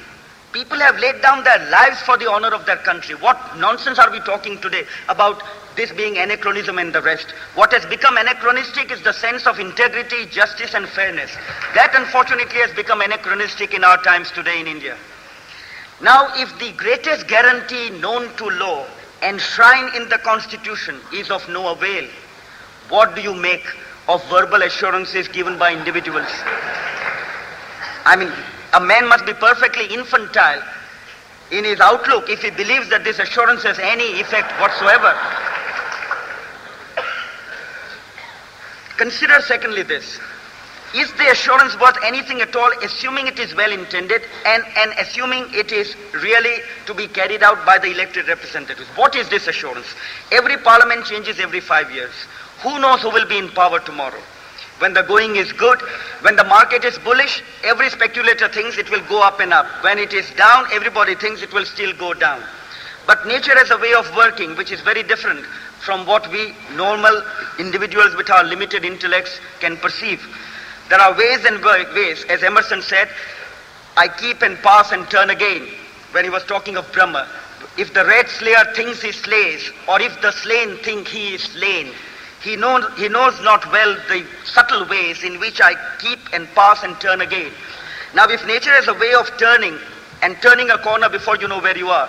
People have laid down their lives for the honor of their country. What nonsense are we talking today about this being anachronism and the rest? What has become anachronistic is the sense of integrity, justice and fairness. That unfortunately has become anachronistic in our times today in India. Now, if the greatest guarantee known to law enshrined in the Constitution is of no avail, what do you make of verbal assurances given by individuals? I mean, a man must be perfectly infantile in his outlook if he believes that this assurance has any effect whatsoever. Consider secondly this. Is the assurance worth anything at all, assuming it is well intended and assuming it is really to be carried out by the elected representatives? What is this assurance? Every parliament changes every 5 years. Who knows who will be in power tomorrow? When the going is good, when the market is bullish, every speculator thinks it will go up and up. When it is down, everybody thinks it will still go down. But nature has a way of working which is very different from what we normal individuals with our limited intellects can perceive. There are ways and ways, as Emerson said, I keep and pass and turn again, when he was talking of Brahma. If the red slayer thinks he slays, or if the slain think he is slain, he knows not well the subtle ways in which I keep and pass and turn again. Now, if nature has a way of turning and turning a corner before you know where you are,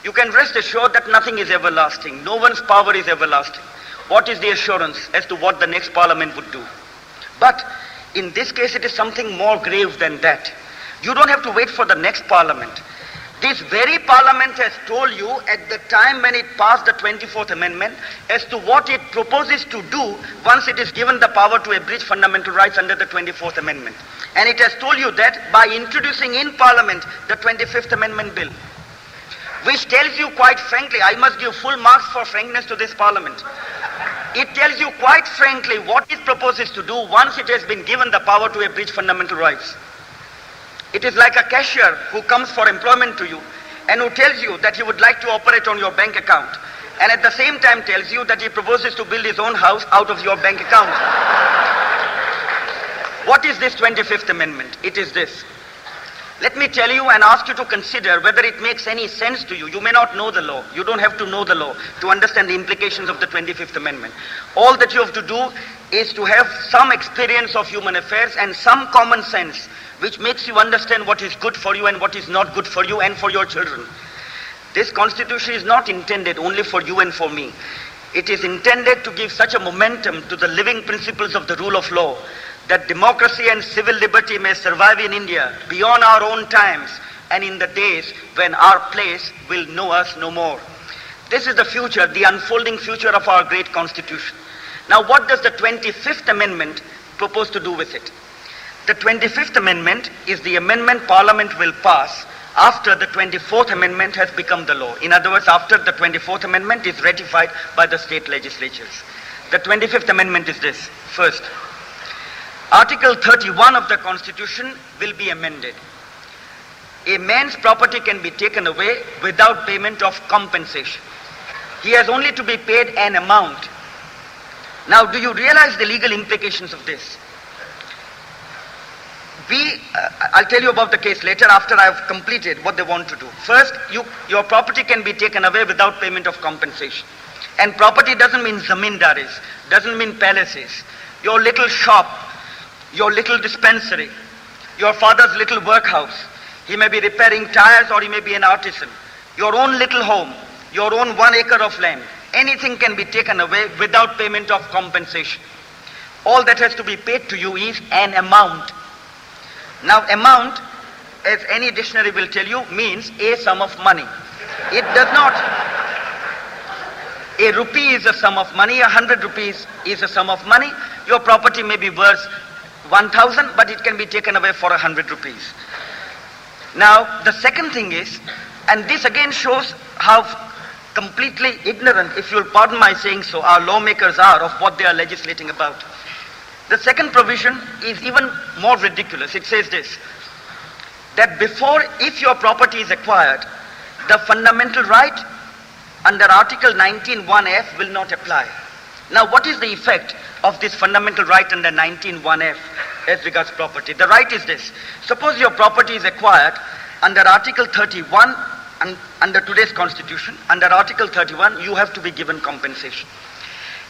you can rest assured that nothing is everlasting. No one's power is everlasting. What is the assurance as to what the next parliament would do? But in this case, it is something more grave than that. You don't have to wait for the next parliament. This very parliament has told you at the time when it passed the 24th Amendment as to what it proposes to do once it is given the power to abridge fundamental rights under the 24th Amendment. And it has told you that by introducing in Parliament the 25th Amendment Bill, which tells you quite frankly, I must give full marks for frankness to this Parliament. It tells you quite frankly what it proposes to do once it has been given the power to abridge fundamental rights. It is like a cashier who comes for employment to you and who tells you that he would like to operate on your bank account, and at the same time tells you that he proposes to build his own house out of your bank account. What is this 25th Amendment? It is this. Let me tell you and ask you to consider whether it makes any sense to you. You may not know the law. You don't have to know the law to understand the implications of the 25th Amendment. All that you have to do is to have some experience of human affairs and some common sense which makes you understand what is good for you and what is not good for you and for your children. This Constitution is not intended only for you and for me. It is intended to give such a momentum to the living principles of the rule of law that democracy and civil liberty may survive in India beyond our own times and in the days when our place will know us no more. This is the future, the unfolding future of our great Constitution. Now, what does the 25th Amendment propose to do with it? The 25th Amendment is the amendment Parliament will pass after the 24th Amendment has become the law. In other words, after the 24th Amendment is ratified by the state legislatures. The 25th Amendment is this. First, Article 31 of the Constitution will be amended. A man's property can be taken away without payment of compensation. He has only to be paid an amount. Now, do you realize the legal implications of this? I'll tell you about the case later after I've completed what they want to do. First, your property can be taken away without payment of compensation. And property doesn't mean zamindaris, doesn't mean palaces. Your little shop, your little dispensary, your father's little workhouse. He may be repairing tires or he may be an artisan. Your own little home, your own 1 acre of land. Anything can be taken away without payment of compensation. All that has to be paid to you is an amount. Now, amount, as any dictionary will tell you, means a sum of money. It does not. A rupee is a sum of money, 100 rupees is a sum of money. Your property may be worth 1,000, but it can be taken away for 100 rupees. Now, the second thing is, and this again shows how completely ignorant, if you'll pardon my saying so, our lawmakers are of what they are legislating about. The second provision is even more ridiculous. It says this, that if your property is acquired, the fundamental right under Article 19(1)(f) will not apply. Now, what is the effect of this fundamental right under 19(1)(f) as regards property? The right is this. Suppose your property is acquired under Article 31, and under today's constitution, under Article 31, you have to be given compensation.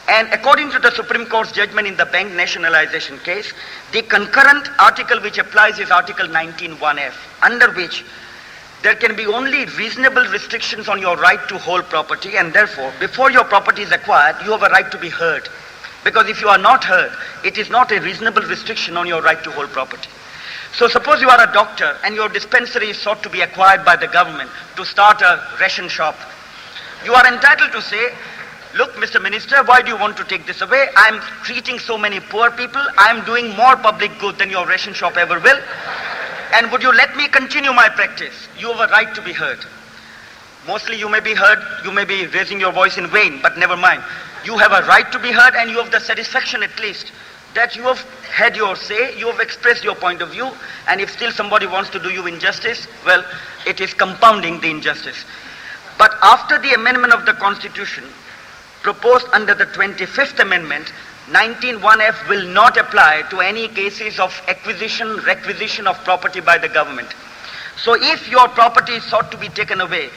And according to the Supreme Court's judgment in the bank nationalization case, the concurrent article which applies is Article 19(1)(f), under which there can be only reasonable restrictions on your right to hold property, and therefore, before your property is acquired, you have a right to be heard. Because if you are not heard, it is not a reasonable restriction on your right to hold property. So suppose you are a doctor and your dispensary is sought to be acquired by the government to start a ration shop. You are entitled to say, look, Mr. Minister, why do you want to take this away? I am treating so many poor people. I am doing more public good than your ration shop ever will. And would you let me continue my practice? You have a right to be heard. Mostly you may be heard, you may be raising your voice in vain, but never mind. You have a right to be heard, and you have the satisfaction at least that you have had your say, you have expressed your point of view, and if still somebody wants to do you injustice, well, it is compounding the injustice. But after the amendment of the Constitution, proposed under the 25th Amendment, 19(1)(f) will not apply to any cases of acquisition, requisition of property by the government. So if your property is sought to be taken away,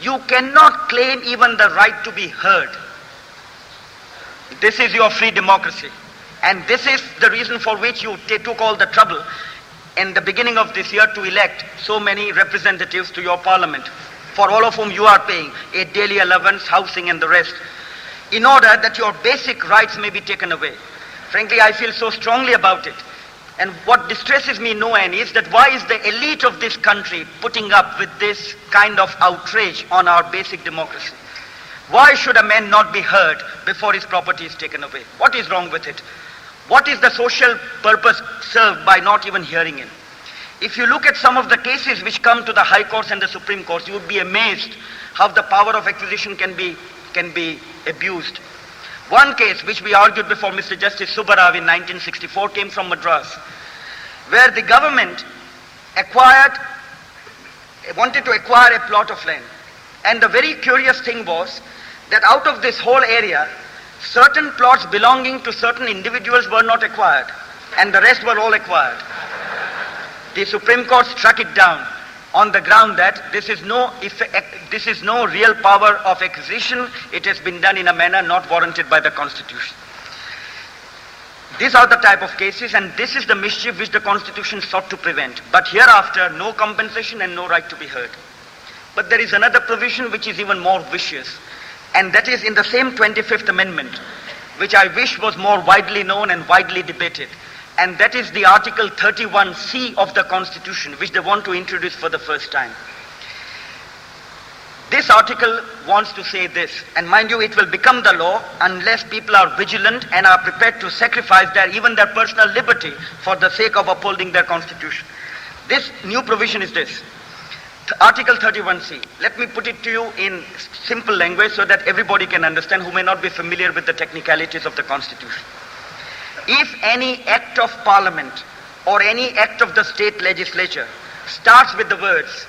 you cannot claim even the right to be heard. This is your free democracy. And this is the reason for which you took all the trouble in the beginning of this year to elect so many representatives to your parliament, for all of whom you are paying a daily allowance, housing and the rest, in order that your basic rights may be taken away. Frankly, I feel so strongly about it. And what distresses me no end is that why is the elite of this country putting up with this kind of outrage on our basic democracy? Why should a man not be heard before his property is taken away? What is wrong with it? What is the social purpose served by not even hearing him? If you look at some of the cases which come to the High Courts and the Supreme Courts, you would be amazed how the power of acquisition can be abused. One case which we argued before Mr. Justice Subbarao in 1964 came from Madras, where the government wanted to acquire a plot of land. And the very curious thing was that out of this whole area, certain plots belonging to certain individuals were not acquired, and the rest were all acquired. The Supreme Court struck it down on the ground that this is no real power of acquisition. It has been done in a manner not warranted by the Constitution. These are the type of cases, and this is the mischief which the Constitution sought to prevent. But hereafter, no compensation and no right to be heard. But there is another provision which is even more vicious, and that is in the same 25th Amendment, which I wish was more widely known and widely debated. And that is the Article 31C of the Constitution, which they want to introduce for the first time. This article wants to say this, and mind you, it will become the law unless people are vigilant and are prepared to sacrifice even their personal liberty for the sake of upholding their Constitution. This new provision is this. Article 31C. Let me put it to you in simple language so that everybody can understand who may not be familiar with the technicalities of the Constitution. If any act of Parliament or any act of the state legislature starts with the words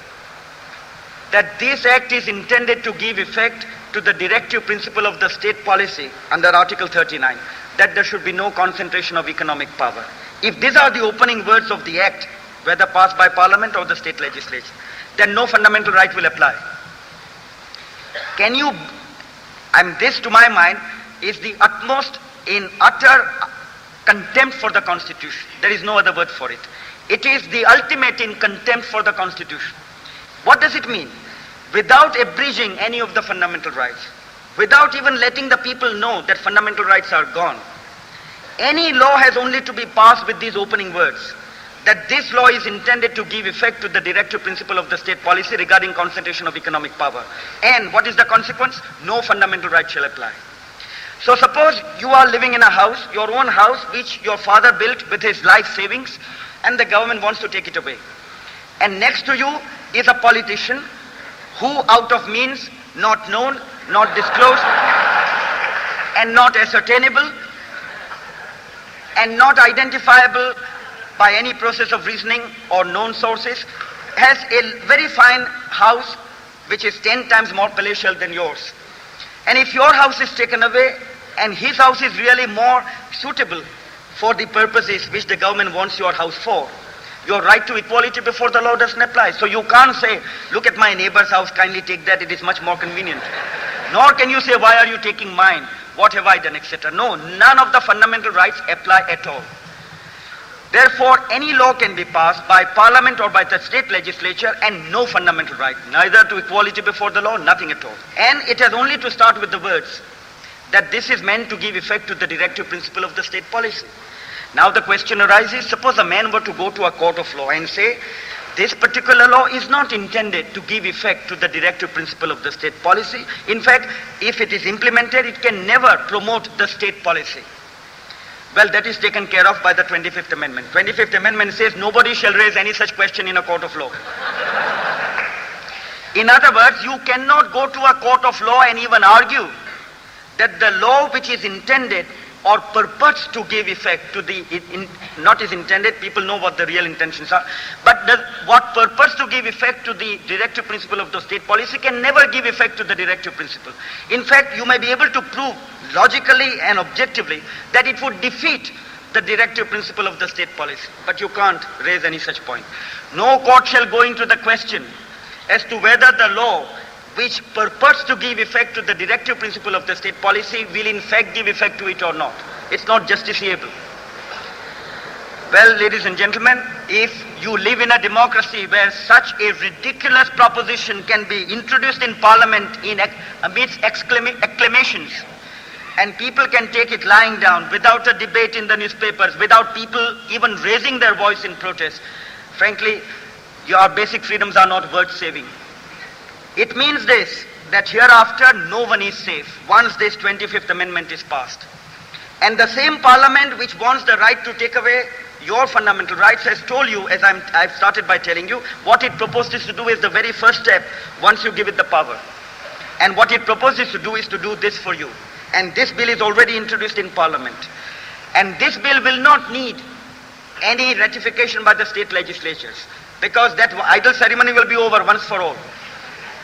that this act is intended to give effect to the directive principle of the state policy under Article 39, that there should be no concentration of economic power. If these are the opening words of the act, whether passed by Parliament or the state legislature, then no fundamental right will apply. This to my mind is the utmost in utter contempt for the Constitution. There is no other word for it. It is the ultimate in contempt for the Constitution. What does it mean? Without abridging any of the fundamental rights, without even letting the people know that fundamental rights are gone, any law has only to be passed with these opening words, that this law is intended to give effect to the directive principle of the state policy regarding concentration of economic power. And what is the consequence? No fundamental right shall apply. So suppose you are living in a house, your own house, which your father built with his life savings, and the government wants to take it away. And next to you is a politician who, out of means not known, not disclosed, and not ascertainable, and not identifiable by any process of reasoning or known sources, has a very fine house which is 10 times more palatial than yours. And if your house is taken away and his house is really more suitable for the purposes which the government wants your house for, your right to equality before the law doesn't apply. So you can't say, look at my neighbor's house, kindly take that, it is much more convenient. Nor can you say, why are you taking mine? What have I done, etc. No, none of the fundamental rights apply at all. Therefore, any law can be passed by parliament or by the state legislature and no fundamental right, neither to equality before the law, nothing at all. And it has only to start with the words that this is meant to give effect to the directive principle of the state policy. Now the question arises, suppose a man were to go to a court of law and say, this particular law is not intended to give effect to the directive principle of the state policy. In fact, if it is implemented, it can never promote the state policy. Well, that is taken care of by the 25th Amendment. 25th Amendment says nobody shall raise any such question in a court of law. In other words, you cannot go to a court of law and even argue that the law which is intended or purports to give effect to the, not is intended, people know what the real intentions are, but what purports to give effect to the directive principle of the state policy can never give effect to the directive principle. In fact, you may be able to prove logically and objectively that it would defeat the directive principle of the state policy, but you can't raise any such point. No court shall go into the question as to whether the law which purports to give effect to the directive principle of the state policy will in fact give effect to it or not. It's not justiciable. Well, ladies and gentlemen, if you live in a democracy where such a ridiculous proposition can be introduced in parliament amidst acclamations, and people can take it lying down without a debate in the newspapers, without people even raising their voice in protest, frankly, your basic freedoms are not worth saving. It means this, that hereafter no one is safe once this 25th Amendment is passed. And the same parliament which wants the right to take away your fundamental rights has told you, as I've started by telling you, what it proposes to do is the very first step once you give it the power. And what it proposes to do is to do this for you. And this bill is already introduced in parliament. And this bill will not need any ratification by the state legislatures, because that idle ceremony will be over once for all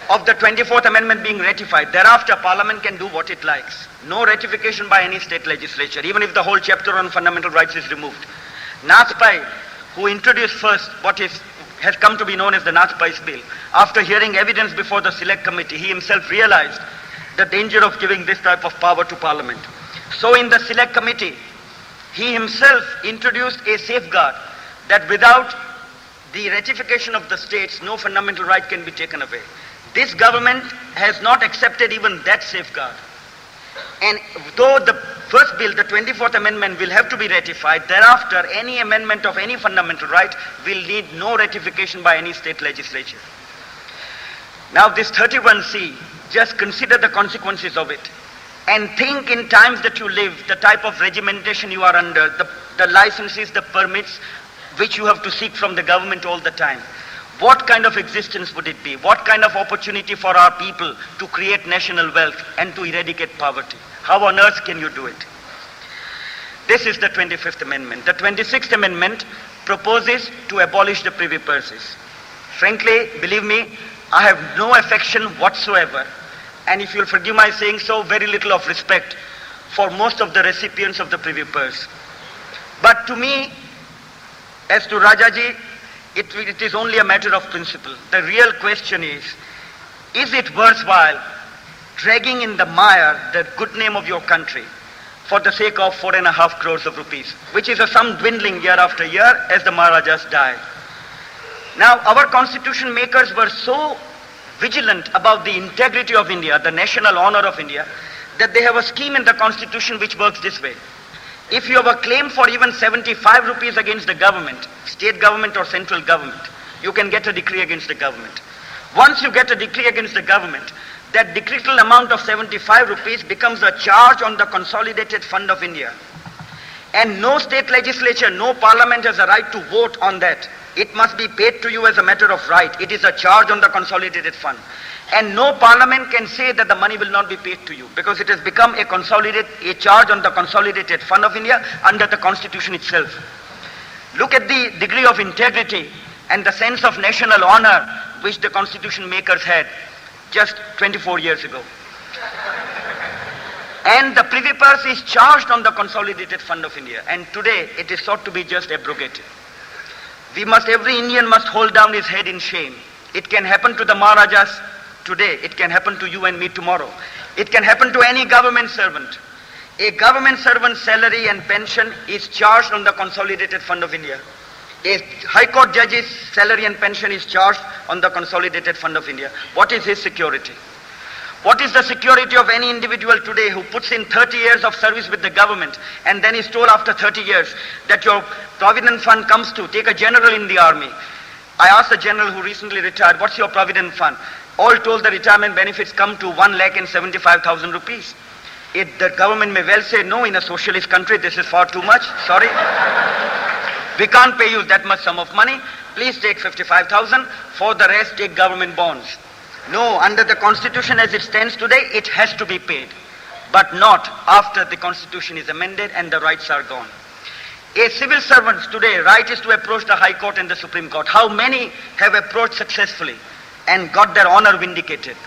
of the 24th Amendment being ratified. Thereafter, Parliament can do what it likes. No ratification by any state legislature, even if the whole chapter on fundamental rights is removed. Najpai, who introduced first what has come to be known as the Najpai's Bill, after hearing evidence before the Select Committee, he himself realized the danger of giving this type of power to Parliament. So in the Select Committee, he himself introduced a safeguard that without the ratification of the states, no fundamental right can be taken away. This government has not accepted even that safeguard. And though the first bill, the 24th Amendment, will have to be ratified, thereafter any amendment of any fundamental right will need no ratification by any state legislature. Now this 31C, just consider the consequences of it and think in times that you live, the type of regimentation you are under, the licenses, the permits which you have to seek from the government all the time. What kind of existence would it be? What kind of opportunity for our people to create national wealth and to eradicate poverty? How on earth can you do it? This is the 25th Amendment. The 26th Amendment proposes to abolish the privy purses. Frankly, believe me, I have no affection whatsoever, and if you'll forgive my saying so, very little of respect for most of the recipients of the privy purse. But to me, as to Rajaji, it is only a matter of principle. The real question is it worthwhile dragging in the mire the good name of your country for the sake of 4.5 crores of rupees, which is a sum dwindling year after year as the Maharajas die. Now, our constitution makers were so vigilant about the integrity of India, the national honor of India, that they have a scheme in the constitution which works this way. If you have a claim for even 75 rupees against the government, state government or central government, you can get a decree against the government. Once you get a decree against the government, that decretal amount of 75 rupees becomes a charge on the consolidated fund of India. And no state legislature, no parliament has a right to vote on that. It must be paid to you as a matter of right. It is a charge on the consolidated fund. And no parliament can say that the money will not be paid to you, because it has become a charge on the consolidated fund of India under the constitution itself. Look at the degree of integrity and the sense of national honor which the constitution makers had just 24 years ago. And the privy purse is charged on the consolidated fund of India, and today it is sought to be just abrogated. Every Indian must hold down his head in shame. It can happen to the Maharajas today, it can happen to you and me tomorrow. It can happen to any government servant. A government servant's salary and pension is charged on the consolidated fund of India. A High Court judge's salary and pension is charged on the consolidated fund of India. What is his security? What is the security of any individual today who puts in 30 years of service with the government and then is told after 30 years that your provident fund comes to, take a general in the army. I asked a general who recently retired, what's your provident fund? All told, the retirement benefits come to 1,75,000 rupees. The government may well say, no, in a socialist country this is far too much, sorry. We can't pay you that much sum of money, please take 55,000, for the rest take government bonds. No, under the constitution as it stands today, it has to be paid, but not after the constitution is amended and the rights are gone. A civil servant today, right is to approach the High Court and the Supreme Court. How many have approached successfully and got their honor vindicated?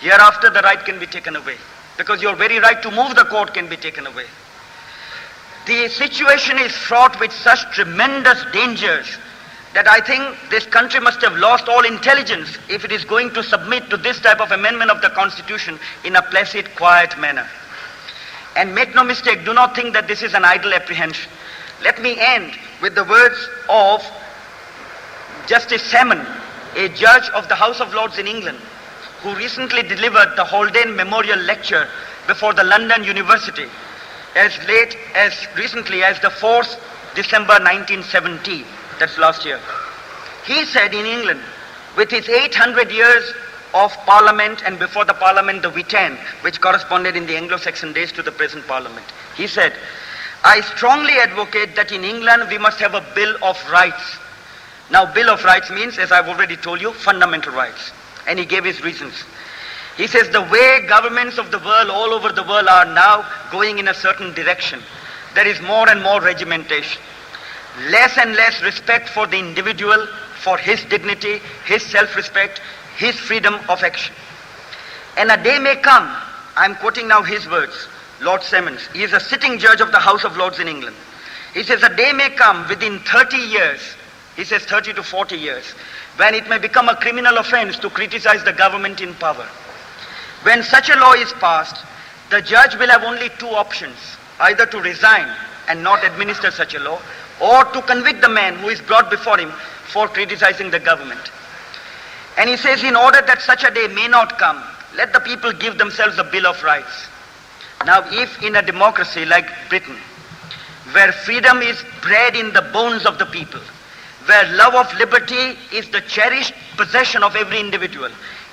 Hereafter the right can be taken away, because your very right to move the court can be taken away. The situation is fraught with such tremendous dangers that I think this country must have lost all intelligence if it is going to submit to this type of amendment of the constitution in a placid, quiet manner. And make no mistake, do not think that this is an idle apprehension. Let me end with the words of Justice Salmon, a judge of the House of Lords in England, who recently delivered the Haldane Memorial Lecture before the London University as recently as the 4th December 1970, that's last year. He said in England, with its 800 years of parliament, and before the parliament the Witan, which corresponded in the Anglo-Saxon days to the present parliament, he said, I strongly advocate that in England we must have a Bill of Rights. Now, Bill of Rights means, as I've already told you, fundamental rights. And he gave his reasons. He says the way governments of the world, all over the world, are now going in a certain direction, there is more and more regimentation. Less and less respect for the individual, for his dignity, his self-respect, his freedom of action. And a day may come, I'm quoting now his words, Lord Simmons, he is a sitting judge of the House of Lords in England. He says a day may come within 30 years, he says 30 to 40 years, when it may become a criminal offense to criticize the government in power. When such a law is passed, the judge will have only two options, either to resign and not administer such a law, or to convict the man who is brought before him for criticizing the government. And he says, in order that such a day may not come, let the people give themselves a Bill of Rights. Now, if in a democracy like Britain, where freedom is bred in the bones of the people, where love of liberty is the cherished possession of every individual,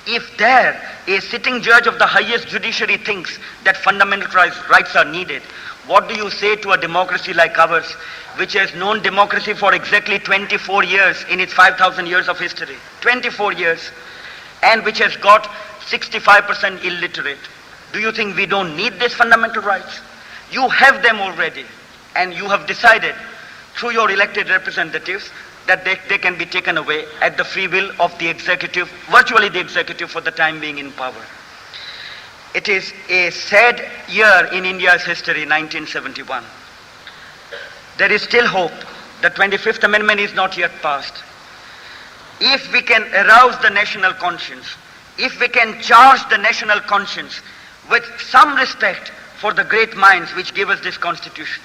if there a sitting judge of the highest judiciary thinks that fundamental rights are needed, what do you say to a democracy like ours, which has known democracy for exactly 24 years in its 5,000 years of history, 24 years, and which has got 65% illiterate? Do you think we don't need these fundamental rights? You have them already, and you have decided through your elected representatives that they can be taken away at the free will of the executive, virtually the executive for the time being in power. It is a sad year in India's history, 1971. There is still hope. The 25th Amendment is not yet passed. If we can arouse the national conscience, if we can charge the national conscience with some respect for the great minds which gave us this constitution,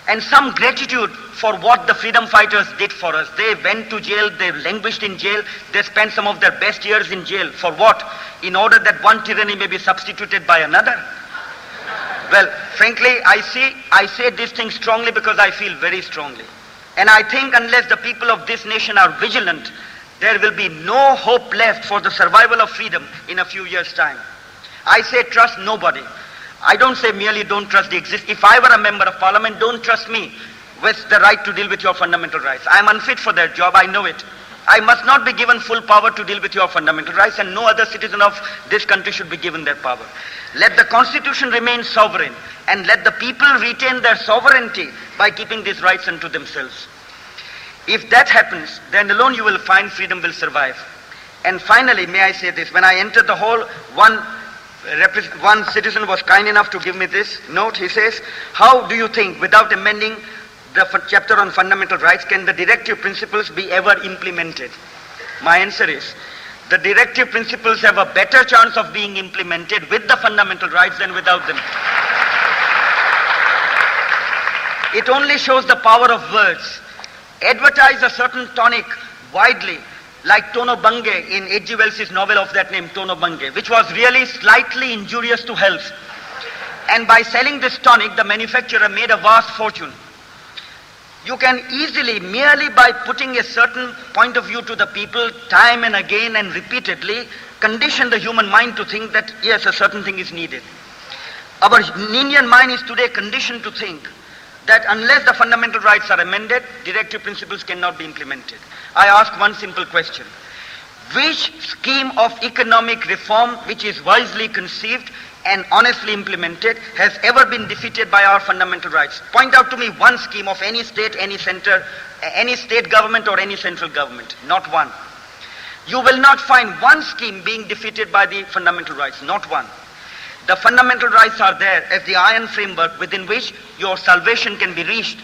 and some gratitude for what the freedom fighters did for us. They went to jail, they languished in jail, they spent some of their best years in jail. For what? In order that one tyranny may be substituted by another. Well, frankly, I say this thing strongly because I feel very strongly. And I think unless the people of this nation are vigilant, there will be no hope left for the survival of freedom in a few years' time. I say trust nobody. I don't say merely don't trust the If I were a member of parliament, don't trust me. with the right to deal with your fundamental rights. I am unfit for that job, I know it. I must not be given full power to deal with your fundamental rights, and no other citizen of this country should be given that power. Let the Constitution remain sovereign, and let the people retain their sovereignty by keeping these rights unto themselves. If that happens, then alone you will find freedom will survive. And finally, may I say this, when I entered the hall, one citizen was kind enough to give me this note. He says, how do you think, without amending the chapter on fundamental rights, can the directive principles be ever implemented? My answer is, the directive principles have a better chance of being implemented with the fundamental rights than without them. It only shows the power of words. Advertise a certain tonic widely, like Tono Bange in H.G. Wells's novel of that name, Tono Bange, which was really slightly injurious to health. And by selling this tonic, the manufacturer made a vast fortune. You can easily, merely by putting a certain point of view to the people time and again and repeatedly, condition the human mind to think that yes, a certain thing is needed. Our Indian mind is today conditioned to think that unless the fundamental rights are amended, directive principles cannot be implemented. I ask one simple question. Which scheme of economic reform which is wisely conceived and honestly implemented has ever been defeated by our fundamental rights? Point out to me one scheme of any state, any center, any state government or any central government. Not one. You will not find one scheme being defeated by the fundamental rights. Not one. The fundamental rights are there as the iron framework within which your salvation can be reached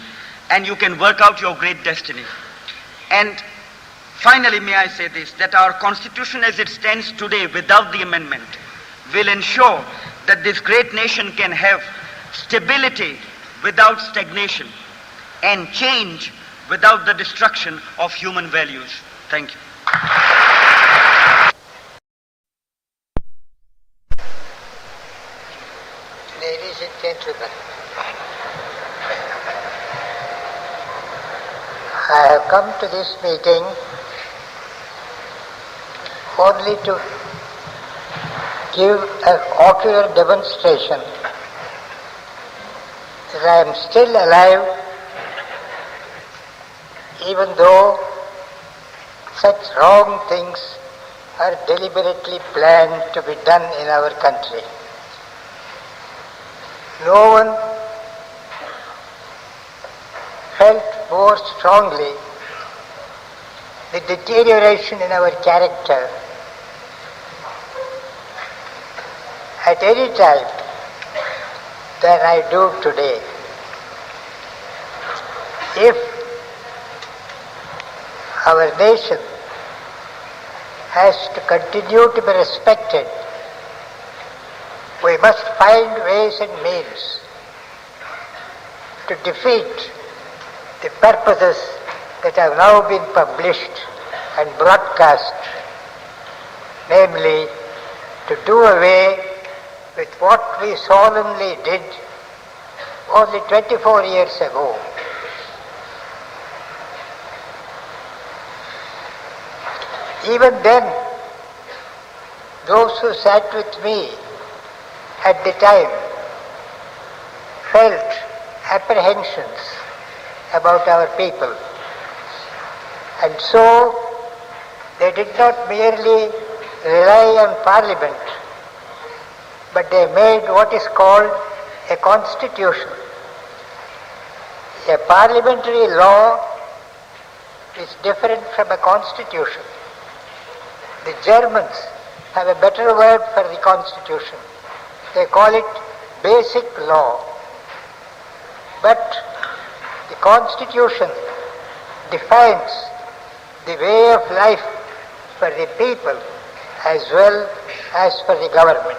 and you can work out your great destiny. And finally, may I say this, that our Constitution as it stands today without the amendment will ensure that this great nation can have stability without stagnation and change without the destruction of human values. Thank you. Ladies and gentlemen, I have come to this meeting only to give an ocular demonstration that I am still alive, even though such wrong things are deliberately planned to be done in our country. No one felt more strongly the deterioration in our character at any time than I do today. If our nation has to continue to be respected, we must find ways and means to defeat the purposes that have now been published and broadcast, namely to do away with what we solemnly did only 24 years ago. Even then, those who sat with me at the time felt apprehensions about our people. And so they did not merely rely on Parliament, but they made what is called a constitution. A parliamentary law is different from a constitution. The Germans have a better word for the constitution. They call it basic law. But the constitution defines the way of life for the people as well as for the government.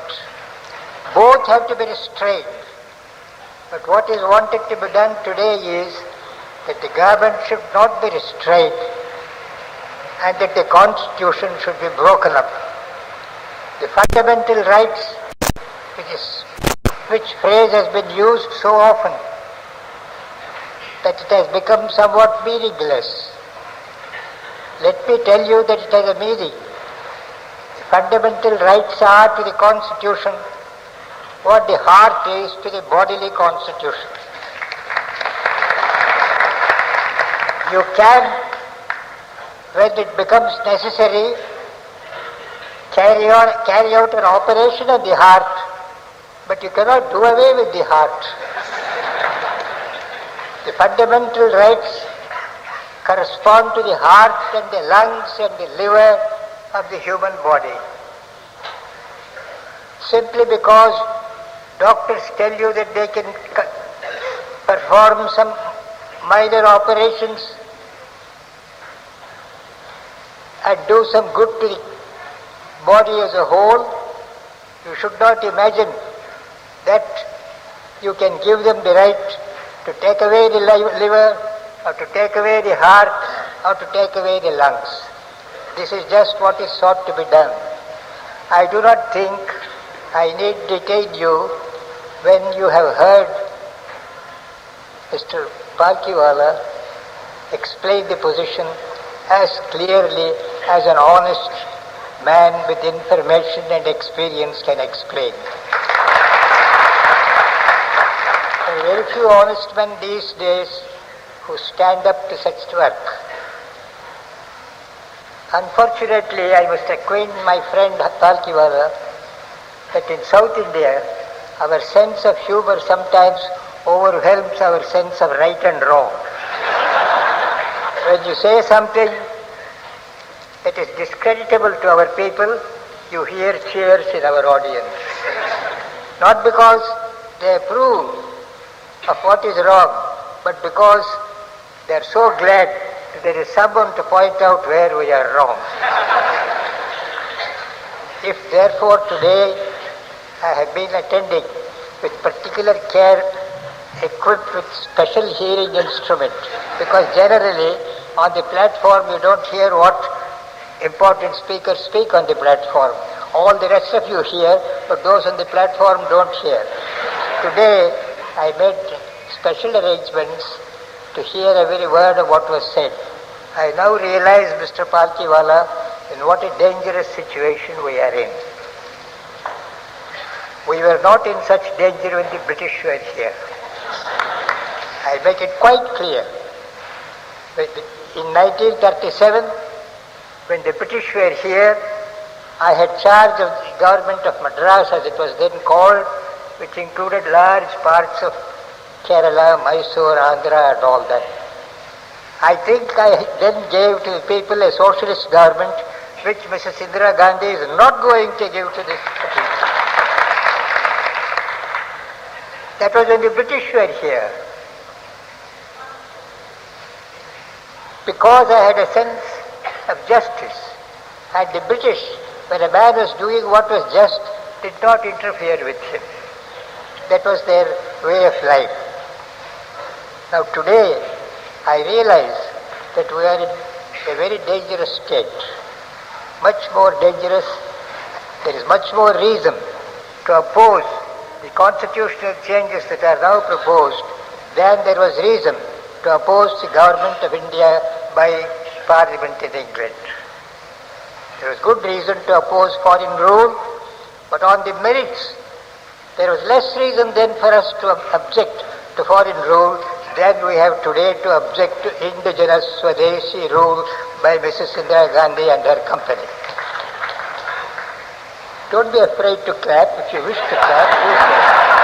Both have to be restrained. But what is wanted to be done today is that the government should not be restrained and that the constitution should be broken up. The fundamental rights, which phrase has been used so often that it has become somewhat meaningless. Let me tell you that it has a meaning. The fundamental rights are to the constitution what the heart is to the bodily constitution. You can, when it becomes necessary, carry out an operation on the heart, but you cannot do away with the heart. The fundamental rights correspond to the heart and the lungs and the liver of the human body. Simply because doctors tell you that they can perform some minor operations and do some good to the body as a whole, you should not imagine that you can give them the right to take away the liver, or to take away the heart, or to take away the lungs. This is just what is sought to be done. I do not think I need detain you when you have heard Mr. Palkhivala explain the position as clearly as an honest man with information and experience can explain. There are very few honest men these days who stand up to such work. Unfortunately, I must acquaint my friend Palkhivala that in South India, our sense of humor sometimes overwhelms our sense of right and wrong. When you say something that is discreditable to our people, you hear cheers in our audience. Not because they approve of what is wrong, but because they are so glad that there is someone to point out where we are wrong. If therefore today I have been attending with particular care, equipped with special hearing instrument, because generally on the platform you don't hear what important speakers speak on the platform. All the rest of you hear, but those on the platform don't hear. Today I made special arrangements to hear every word of what was said. I now realize, Mr. Palkhivala, in what a dangerous situation we are in. We were not in such danger when the British were here. I make it quite clear. In 1937, when the British were here, I had charge of the government of Madras, as it was then called, which included large parts of Kerala, Mysore, Andhra and all that. I think I then gave to the people a socialist government, which Mrs. Indira Gandhi is not going to give to this people. That was when the British were here. Because I had a sense of justice, and the British, when a man was doing what was just, did not interfere with him. That was their way of life. Now today, I realize that we are in a very dangerous state. Much more dangerous. There is much more reason to oppose the constitutional changes that are now proposed than there was reason to oppose the government of India by Parliament in England. There was good reason to oppose foreign rule, but on the merits, there was less reason then for us to object to foreign rule than we have today to object to indigenous Swadeshi rule by Mrs. Indira Gandhi and her company. Don't be afraid to clap. If you wish to clap, please clap.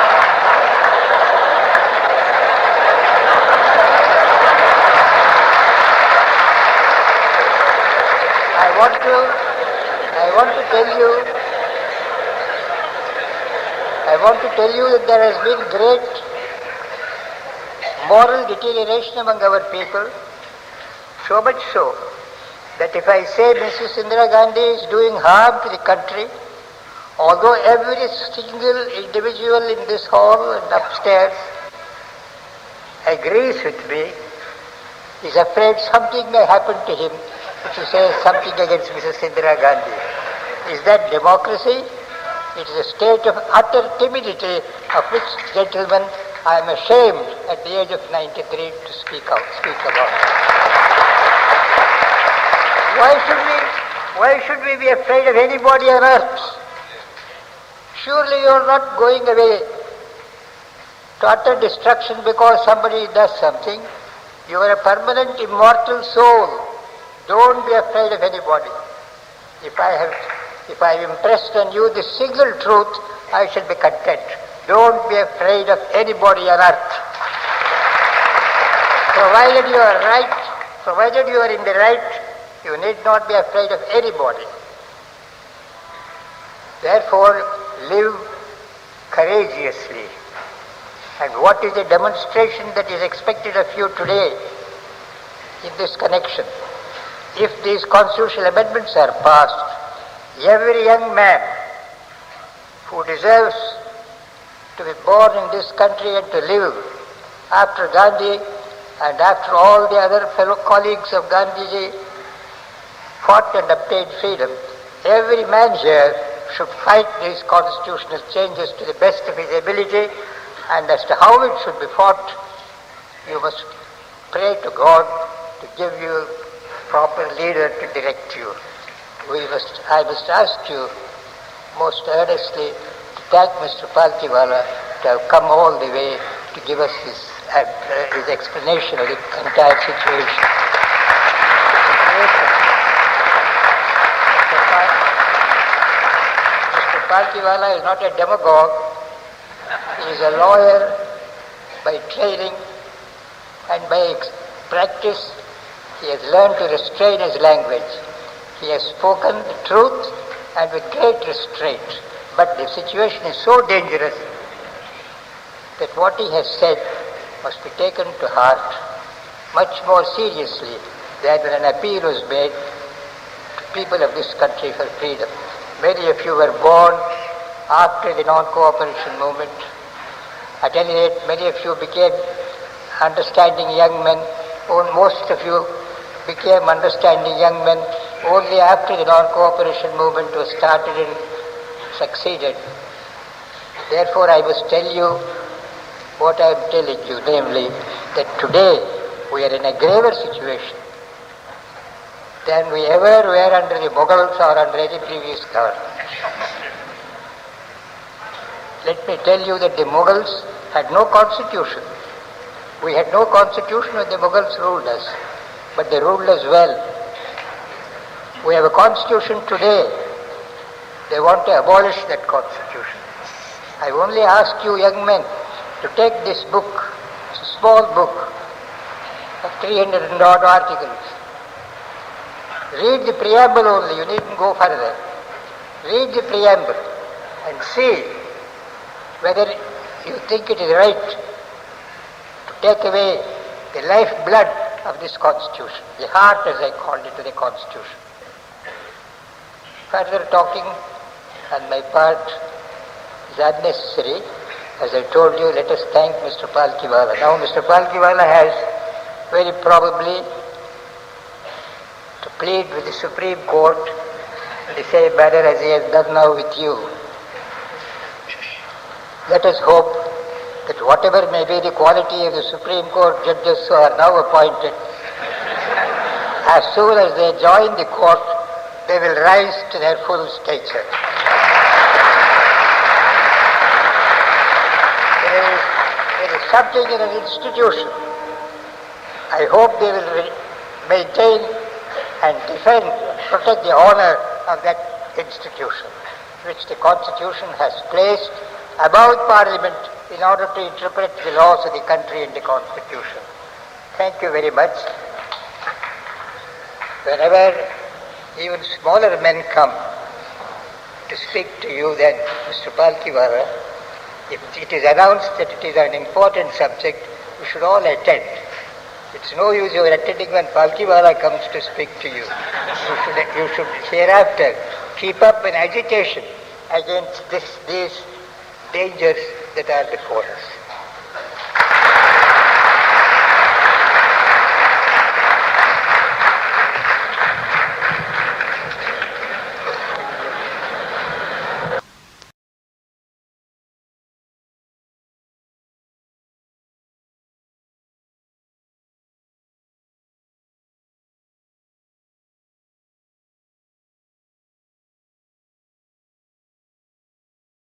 I want to tell you that there has been great moral deterioration among our people, so much so that if I say Mrs. Indira Gandhi is doing harm to the country, although every single individual in this hall and upstairs agrees with me, is afraid something may happen to him if he says something against Mrs. Indira Gandhi. Is that democracy? It is a state of utter timidity of which, gentlemen, I am ashamed at the age of 93 to speak about. Why should we be afraid of anybody on earth? Surely you are not going away to utter destruction because somebody does something. You are a permanent immortal soul. Don't be afraid of anybody. If I have impressed on you this single truth, I shall be content. Don't be afraid of anybody on earth. Provided you are right, provided you are in the right, you need not be afraid of anybody. Therefore, live courageously. And what is the demonstration that is expected of you today in this connection? If these constitutional amendments are passed, every young man who deserves to be born in this country and to live after Gandhi and after all the other fellow colleagues of Gandhiji fought and obtained freedom, every man here should fight these constitutional changes to the best of his ability, and as to how it should be fought, you must pray to God to give you proper leader to direct you. I must ask you most earnestly to thank Mr. Palkhivala to have come all the way to give us his explanation of the entire situation. Mr. Palkhivala is not a demagogue. He is a lawyer by training, and by practice he has learned to restrain his language. He has spoken the truth and with great restraint. But the situation is so dangerous that what he has said must be taken to heart much more seriously than when an appeal was made to people of this country for freedom. Many of you were born after the non-cooperation movement. At any rate, many of you became understanding young men. Most of you became understanding young men only after the non-cooperation movement was started and succeeded. Therefore, I must tell you what I am telling you, namely that today we are in a graver situation than we ever were under the Mughals or under any previous government. Let me tell you that the Mughals had no constitution. We had no constitution when the Mughals ruled us, but they ruled us well. We have a constitution today. They want to abolish that constitution. I only ask you young men to take this book. It's a small book of 300 and odd articles. Read the preamble only, you needn't go further. Read the preamble and see whether you think it is right to take away the lifeblood of this constitution, the heart, as I called it, to the constitution. Further talking on my part is unnecessary. As I told you, let us thank Mr. Palkhivala. Now Mr. Palkhivala has very probably to plead with the Supreme Court in the same manner as he has done now with you. Let us hope that whatever may be the quality of the Supreme Court judges who are now appointed, as soon as they join the court, they will rise to their full stature. There is something in an institution. I hope they will maintain and defend, protect the honor of that institution, which the Constitution has placed above Parliament in order to interpret the laws of the country and the Constitution. Thank you very much. Whenever even smaller men come to speak to you, then Mr. Palkhivala, if it is announced that it is an important subject, you should all attend. It's no use you attending when Palkhivala comes to speak to you. You should hereafter keep up an agitation against these dangers that are before us.